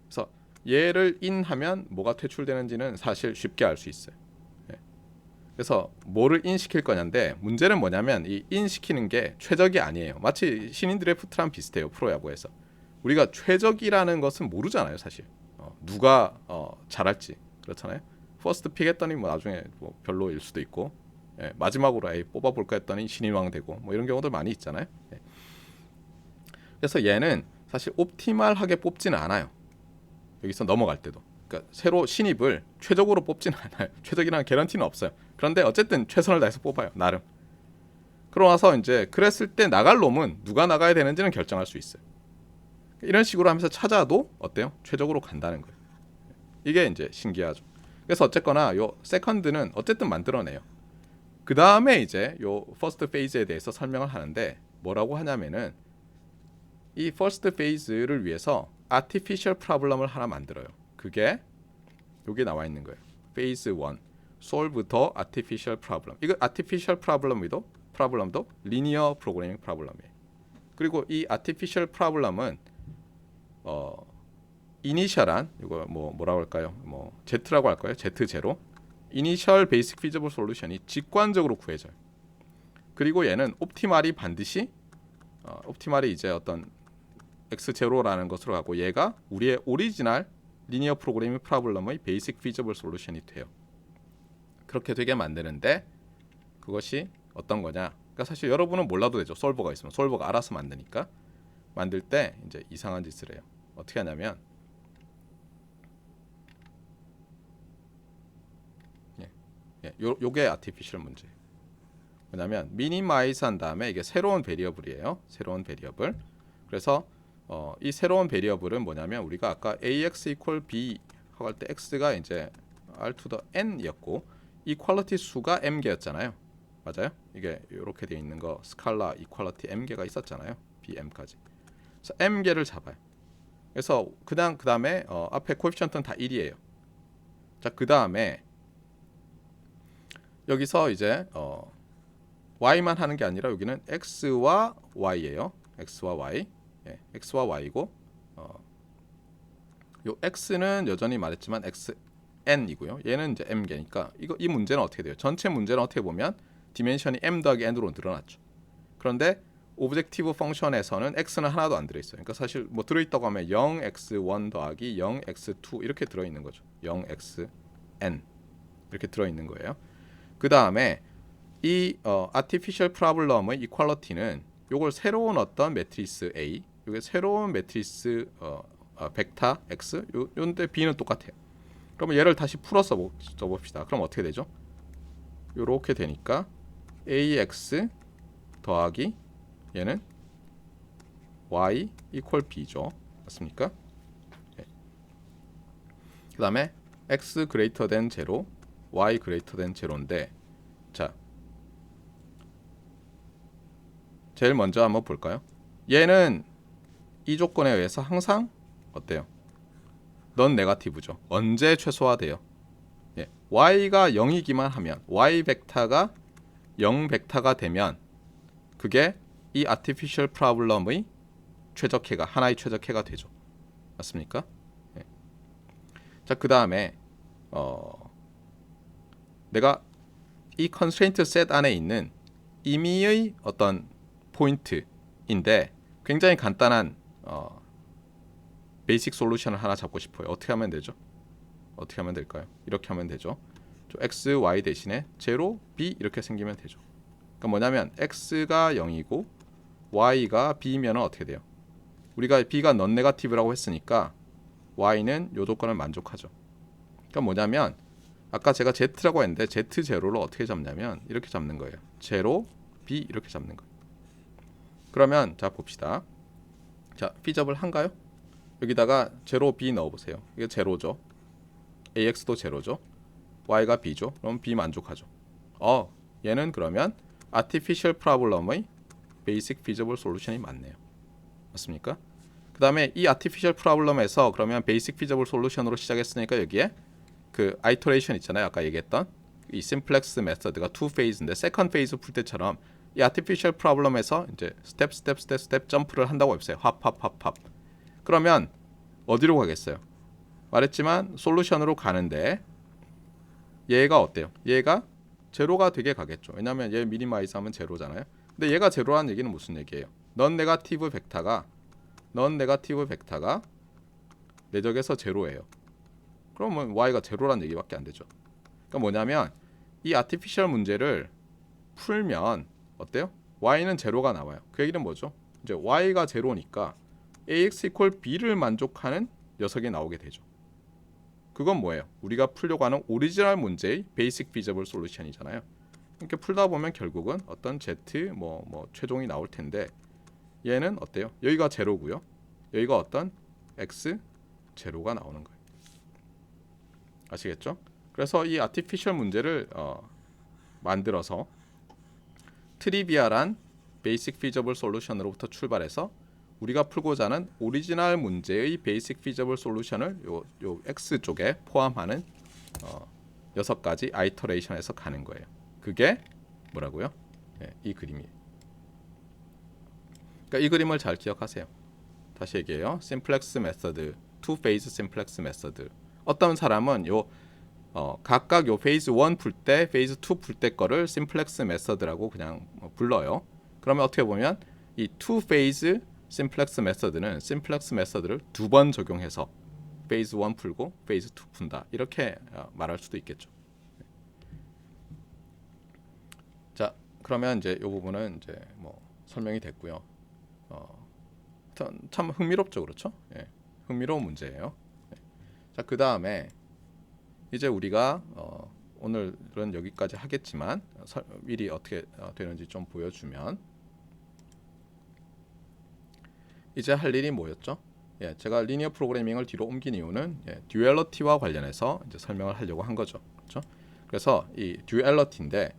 그래서 얘를 인하면 뭐가 퇴출되는지는 사실 쉽게 알 수 있어요. 예. 그래서 뭐를 인시킬 거냐인데 문제는 뭐냐면 이 인시키는 게 최적이 아니에요. 마치 신인 드래프트랑 비슷해요. 프로야구에서 우리가 최적이라는 것은 모르잖아요. 사실 누가 잘할지 그렇잖아요. 퍼스트 픽 했더니 뭐 나중에 뭐 별로일 수도 있고 예, 마지막으로 아예 뽑아볼까 했더니 신인왕 되고 뭐 이런 경우들 많이 있잖아요. 예. 그래서 얘는 사실 옵티멀하게 뽑지는 않아요. 여기서 넘어갈 때도 그러니까 새로 신입을 최적으로 뽑지는 않아요. 최적이라는 개런티는 없어요. 그런데 어쨌든 최선을 다해서 뽑아요. 나름. 그러고 나서 이제 그랬을 때 나갈 놈은 누가 나가야 되는지는 결정할 수 있어요. 이런 식으로 하면서 찾아도 어때요? 최적으로 간다는 거예요. 이게 이제 신기하죠. 그래서 어쨌거나 요 세컨드는 어쨌든 만들어내요. 그 다음에 이제 요 퍼스트 페이즈에 대해서 설명을 하는데 뭐라고 하냐면은 이 퍼스트 페이즈를 위해서 아티피셜 프로블럼을 하나 만들어요. 그게 여기 나와 있는 거예요. 페이즈 1 solve the artificial problem. 이거 artificial problem도 linear programming problem이에요. 그리고 이 artificial problem은 이니셜한 이거 뭐라고 할까요? 뭐 Z라고 할까요? Z0 이니셜 베이직 피지블 솔루션이 직관적으로 구해져요. 그리고 얘는 옵티멀이 반드시 옵티멀이 이제 어떤 X0라는 것으로 가고 얘가 우리의 오리지널 리니어 프로그래밍 프로블럼의 베이직 피지블 솔루션이 돼요. 그렇게 되게 만드는데 그것이 어떤 거냐? 그러니까 사실 여러분은 몰라도 되죠. 솔버가 있으면 솔버가 알아서 만드니까 만들 때 이제 이상한 짓을 해요. 어떻게 하냐면 요게 아티피셜 문제. 왜냐면 미니마이즈 한 다음에 이게 새로운 베리어블이에요. 새로운 베리어블. 그래서 이 새로운 베리어블은 뭐냐면 우리가 아까 ax equal b 하고 할 때 x가 이제 r to the n이었고 이퀄리티 수가 m개였잖아요. 맞아요? 이게 이렇게 돼 있는 거 스칼라 이퀄리티 m개가 있었잖아요. bm까지. 그래서 m개를 잡아요. 그래서 그냥 그 다음에 앞에 코에피션트는 다 1이에요. 자, 그 다음에 여기서 이제 y만 하는 게 아니라 여기는 x와 y예요. x와 y, 예, x와 y고 요 x는 여전히 말했지만 xn이고요. 얘는 이제 m개니까 이 문제는 어떻게 돼요? 전체 문제는 어떻게 보면 디멘션이 m 더하기 n으로 늘어났죠. 그런데 오브젝티브 펑션에서는 x는 하나도 안 들어있어요. 그러니까 사실 뭐 들어있다고 하면 0x1 더하기 0x2 이렇게 들어있는 거죠. 0xn 이렇게 들어있는 거예요. 그 다음에 이 artificial problem의 equality는 요걸 새로운 어떤 매트리스 A, 요게 새로운 매트리스 벡터 X, 요런데 B는 똑같아요. 그러면 얘를 다시 풀어서 써봅시다. 그럼 어떻게 되죠? 요렇게 되니까 AX 더하기 얘는 Y equal B죠. 맞습니까? 네. 그 다음에 X greater than 0, Y greater than 0인데 자, 제일 먼저 한번 볼까요? 얘는 이 조건에 의해서 항상 어때요? 넌 네거티브죠. 언제 최소화돼요? 예. y가 0이기만 하면 y 벡터가 0 벡터가 되면 그게 이 아티피셜 프로블럼의 최적해가 하나의 최적해가 되죠. 맞습니까? 예. 자, 그다음에 내가 이 컨스트레인트 셋 안에 있는 임의의 어떤 포인트인데 굉장히 간단한 베이직 솔루션을 하나 잡고 싶어요. 어떻게 하면 되죠? 어떻게 하면 될까요? 이렇게 하면 되죠. x, y 대신에 0, b 이렇게 생기면 되죠. 그러니까 뭐냐면 x가 0이고 y가 b면 어떻게 돼요? 우리가 b가 넌 네거티브라고 했으니까 y는 요 조건을 만족하죠. 그러니까 뭐냐면 아까 제가 z라고 했는데 z0를 어떻게 잡냐면 이렇게 잡는 거예요. 0, b 이렇게 잡는 거예요. 그러면 자 봅시다. 자 feasible 한가요? 여기다가 0, b 넣어보세요. 이게 0죠. ax도 0죠. y가 b죠. 그럼 b 만족하죠. 얘는 그러면 artificial problem의 basic feasible solution이 맞네요. 맞습니까? 그 다음에 이 artificial problem에서 그러면 basic feasible solution으로 시작했으니까 여기에 그 iteration 있잖아요. 아까 얘기했던 이 simplex method가 two phase인데 second phase 풀 때처럼 이 artificial problem에서 이제 스텝 점프를 한다고 했어요. 합. 그러면 어디로 가겠어요? 말했지만 솔루션으로 가는데 얘가 어때요? 얘가 제로가 되게 가겠죠. 왜냐하면 얘 미니마이즈 하면 제로잖아요. 근데 얘가 제로라는 얘기는 무슨 얘기예요? 넌 네거티브 벡터가 내적에서 제로예요. 그러면 y가 제로라는 얘기밖에 안 되죠. 그러니까 뭐냐면 이 아티피셜 문제를 풀면 어때요? y는 제로가 나와요. 그 얘기는 뭐죠? 이제 y가 제로니까 ax equal b를 만족하는 녀석이 나오게 되죠. 그건 뭐예요? 우리가 풀려고 하는 오리지널 문제의 베이직 피저블 솔루션이잖아요. 이렇게 풀다 보면 결국은 어떤 z 뭐 최종이 나올 텐데 얘는 어때요? 여기가 제로고요. 여기가 어떤 x 제로가 나오는 거예요. 아시겠죠? 그래서 이 아티피셜 문제를 만들어서 트리비얼한 베이직 피저블 솔루션으로부터 출발해서 우리가 풀고자 하는 오리지널 문제의 베이직 피저블 솔루션을 요 X 쪽에 포함하는 6가지 아이터레이션에서 가는 거예요. 그게 뭐라고요? 이 그림이에요. 그러니까 이 그림을 잘 기억하세요. 다시 얘기해요. 심플렉스 메서드, 투 페이즈 심플렉스 메서드. 어떤 사람은 각각 요 페이즈 1 풀 때, 페이즈 2 풀 때 거를 심플렉스 메서드라고 그냥 불러요. 그러면 어떻게 보면 이 투 페이즈 심플렉스 메서드는 심플렉스 메서드를 2번 적용해서 페이즈 1 풀고 페이즈 2 푼다. 이렇게 말할 수도 있겠죠. 자, 그러면 이제 이 부분은 이제 뭐 설명이 됐고요. 참 흥미롭죠, 그렇죠? 예, 흥미로운 문제예요. 자, 그 다음에 이제 우리가 오늘은 여기까지 하겠지만 미리 어떻게 되는지 좀 보여주면 이제 할 일이 뭐였죠? 제가 리니어 프로그래밍을 뒤로 옮긴 이유는 듀얼러티와 관련해서 이제 설명을 하려고 한 거죠. 그렇죠? 그래서 이 듀얼러티인데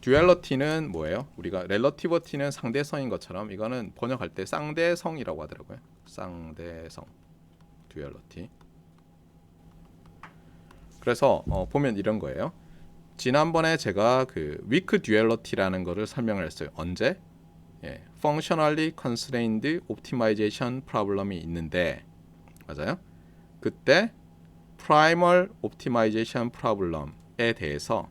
듀얼러티는 뭐예요? 우리가 렐러티버티는 상대성인 것처럼 이거는 번역할 때 쌍대성이라고 하더라고요. 쌍대성 듀얼러티. 그래서 보면 이런 거예요. 지난번에 제가 그 위크 듀얼러티라는 거를 설명을 했어요. 언제? functionally constrained optimization problem이 있는데 맞아요? 그때 primal optimization problem에 대해서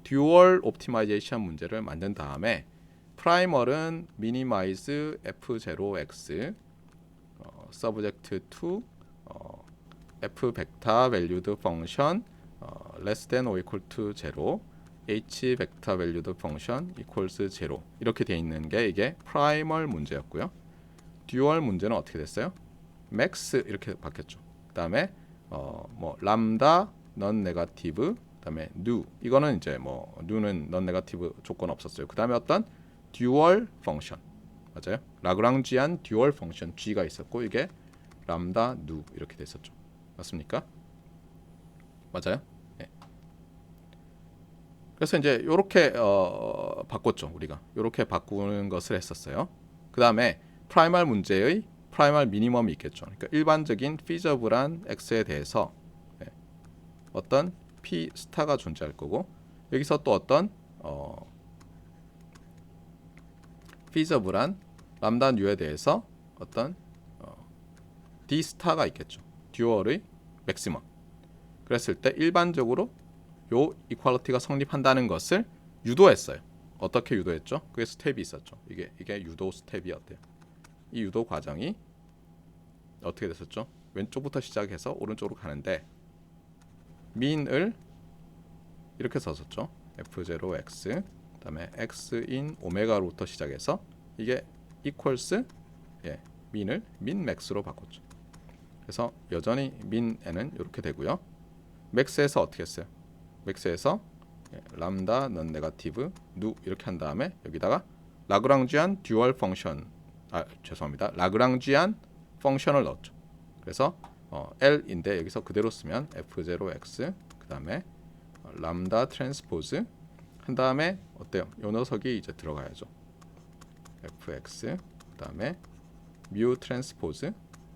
dual optimization 문제를 만든 다음에 primal은 minimize f0x subject to f vector valued function less than or equal to 0 h vector valued function equals 0 이렇게 돼 있는 게 이게 primal 문제였고요. dual 문제는 어떻게 됐어요? max 이렇게 바뀌었죠. 그다음에 뭐 lambda non negative 그다음에 new 이거는 이제 뭐 new는 non negative 조건 없었어요. 그다음에 어떤 dual function 맞아요? 라그랑지안 dual function g가 있었고 이게 lambda new 이렇게 됐었죠. 맞습니까? 맞아요? 네. 그래서 이제 이렇게 바꿨죠. 우리가 이렇게 바꾸는 것을 했었어요. 그 다음에 프라이멀 문제의 프라이멀 미니멈이 있겠죠. 그러니까 일반적인 피저블한 x에 대해서 어떤 p 스타가 존재할 거고 여기서 또 어떤 피저블한 람다 뉴에 대해서 어떤 d 스타가 있겠죠. 듀얼의 맥시멈. 그랬을 때 일반적으로 요 이퀄리티가 성립한다는 것을 유도했어요. 어떻게 유도했죠? 그게 스텝이 있었죠. 이게 유도 스텝이었대요. 이 유도 과정이 어떻게 됐었죠? 왼쪽부터 시작해서 오른쪽으로 가는데 민을 이렇게 썼었죠. f0x 그다음에 x인 오메가로부터 시작해서 이게 equals 민을 민 맥스로 바꿨죠. 그래서 여전히 민에는 이렇게 되고요. 맥스에서 어떻게 했어요? 맥스에서 람다 넌 네거티브 누 이렇게 한 다음에 여기다가 라그랑지안 듀얼 펑션 라그랑지안 펑션을 넣었죠. 그래서 L인데 여기서 그대로 쓰면 f0x 그다음에 람다 트랜스포즈 한 다음에 어때요? 요 녀석이 이제 들어가야죠. fx 그다음에 뮤 트랜스포즈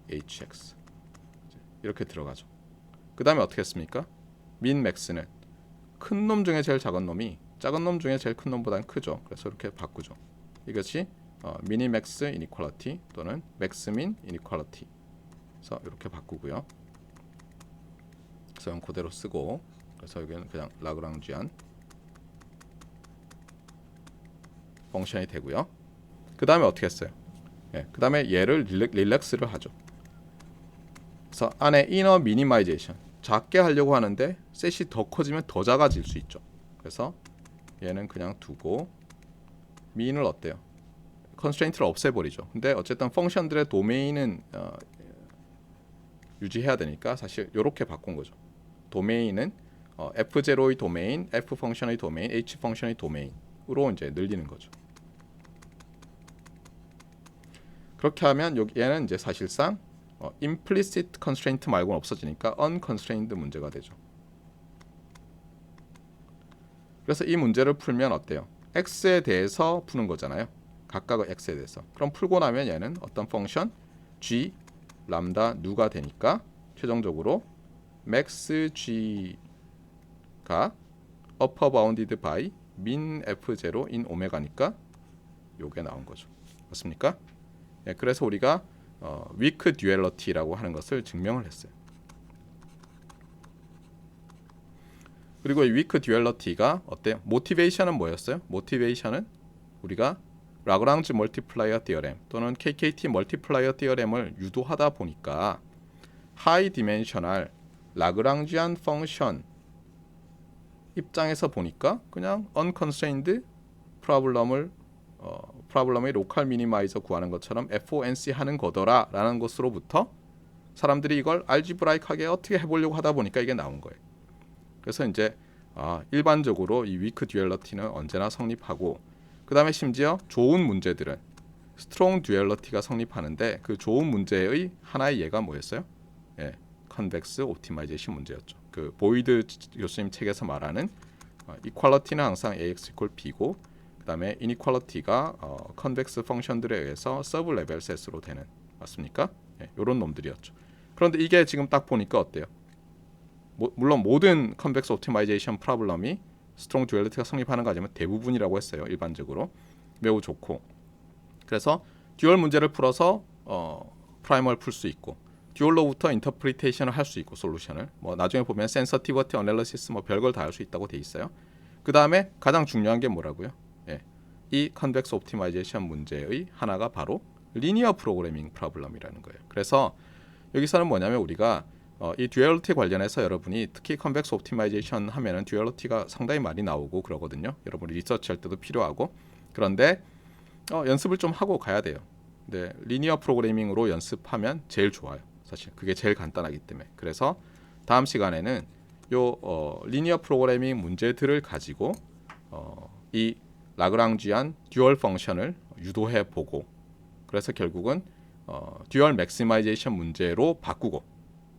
hx 이렇게 들어가죠. 그다음에 어떻게 했습니까? 민 맥스는 큰 놈 중에 제일 작은 놈이 작은 놈 중에 제일 큰 놈보다는 크죠. 그래서 이렇게 바꾸죠. 이것이 미니 맥스 이니퀄리티 또는 맥스민 이니퀄리티. 그래서 이렇게 바꾸고요. 그래서 그대로 쓰고 그래서 여기는 그냥 라그랑지안 펑션이 되고요. 그 다음에 어떻게 했어요? 그 다음에 얘를 릴렉스를 하죠. 그래서 안에 이너 미니마이제이션 작게 하려고 하는데 셋이 더 커지면 더 작아질 수 있죠. 그래서 얘는 그냥 두고 민을 어때요? 컨스트레인트를 없애버리죠. 근데 어쨌든 펑션들의 도메인은 유지해야 되니까 사실 이렇게 바꾼 거죠. 도메인은 f0의 도메인, f 펑션의 도메인, h 펑션의 도메인으로 이제 늘리는 거죠. 그렇게 하면 얘는 이제 사실상 implicit constraint 말고는 없어지니까 unconstrained 문제가 되죠. 그래서 이 문제를 풀면 어때요? x에 대해서 푸는 거잖아요. 각각의 x에 대해서. 그럼 풀고 나면 얘는 어떤 펑션 g 람다 누가 되니까 최종적으로 max g가 upper bounded by min f0 in 오메가니까 요게 나온 거죠. 맞습니까? 그래서 우리가 weak duality라고 하는 것을 증명을 했어요. 그리고 이 weak duality가 어때요? 모티베이션은 뭐였어요? 모티베이션은 우리가 라그랑지 멀티플라이어 디어렘 또는 KKT 멀티플라이어 디어렘을 유도하다 보니까 하이 디멘셔널 라그랑지안 펑션 입장에서 보니까 그냥 unconstrained 프로블럼의 로컬 미니마이저 구하는 것처럼 FONC 하는 거더라 라는 것으로부터 사람들이 이걸 알지브라이크하게 어떻게 해보려고 하다 보니까 이게 나온 거예요. 그래서 이제 일반적으로 이 위크 듀얼러티는 언제나 성립하고 그 다음에 심지어 좋은 문제들은 스트롱 듀얼러티가 성립하는데 그 좋은 문제의 하나의 예가 뭐였어요? 컨벡스 옵티마이제이션 문제였죠. 그 보이드 교수님 책에서 말하는 이퀄리티는 항상 AX 이퀄 B고 그 다음에 이니퀄리티가 컨벡스 펑션들에 의해서 서브 레벨 셋으로 되는 맞습니까? 이런 놈들이었죠. 그런데 이게 지금 딱 보니까 어때요? 물론 모든 컨벡스 옵티마이제이션 프로블럼이 스트롱 듀얼리티가 성립하는 거 아니면 대부분이라고 했어요. 일반적으로 매우 좋고 그래서 듀얼 문제를 풀어서 프라이머를 풀 수 있고 듀얼로부터 인터프리테이션을 할 수 있고 솔루션을 나중에 보면 센서티비티 어널리시스 별걸 다 할 수 있다고 돼 있어요. 그 다음에 가장 중요한 게 뭐라고요? 이 컨벡스 옵티마이제이션 문제의 하나가 바로 리니어 프로그래밍 프로블럼이라는 거예요. 그래서 여기서는 뭐냐면 우리가 이 듀얼리티 관련해서 여러분이 특히 컨벡스 옵티마이제이션 하면은 듀얼리티가 상당히 많이 나오고 그러거든요. 여러분이 리서치할 때도 필요하고 그런데 연습을 좀 하고 가야 돼요. 근데 리니어 프로그래밍으로 연습하면 제일 좋아요. 사실 그게 제일 간단하기 때문에. 그래서 다음 시간에는 요 리니어 프로그래밍 문제들을 가지고 이 라그랑지안 듀얼 펑션을 유도해 보고 그래서 결국은 듀얼 맥시마이제이션 문제로 바꾸고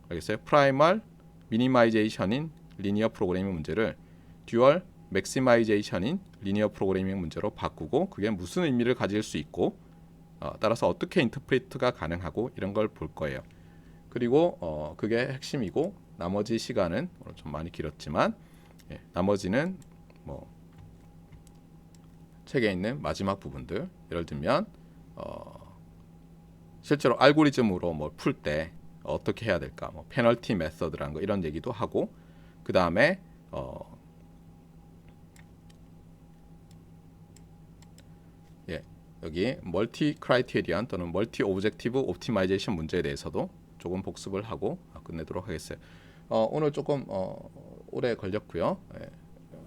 알겠어요? 프라이멀 미니마이제이션인 리니어 프로그래밍 문제를 듀얼 맥시마이제이션인 리니어 프로그래밍 문제로 바꾸고 그게 무슨 의미를 가질 수 있고 따라서 어떻게 인터프리트가 가능하고 이런 걸 볼 거예요. 그리고 그게 핵심이고 나머지 시간은 오늘 좀 많이 길었지만 나머지는 뭐 책에 있는 마지막 부분들 예를 들면 실제로 알고리즘으로 뭘 풀 때 어떻게 해야 될까 뭐 페널티 메서드라는 거 이런 얘기도 하고 그 다음에 여기 멀티 크라이테리언 또는 멀티 오브젝티브 옵티마이제이션 문제에 대해서도 조금 복습을 하고 끝내도록 하겠어요. 오늘 조금 오래 걸렸고요.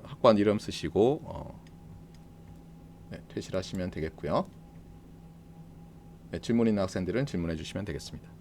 학관 이름 쓰시고 퇴실하시면 되겠고요. 질문 있는 학생들은 질문해 주시면 되겠습니다.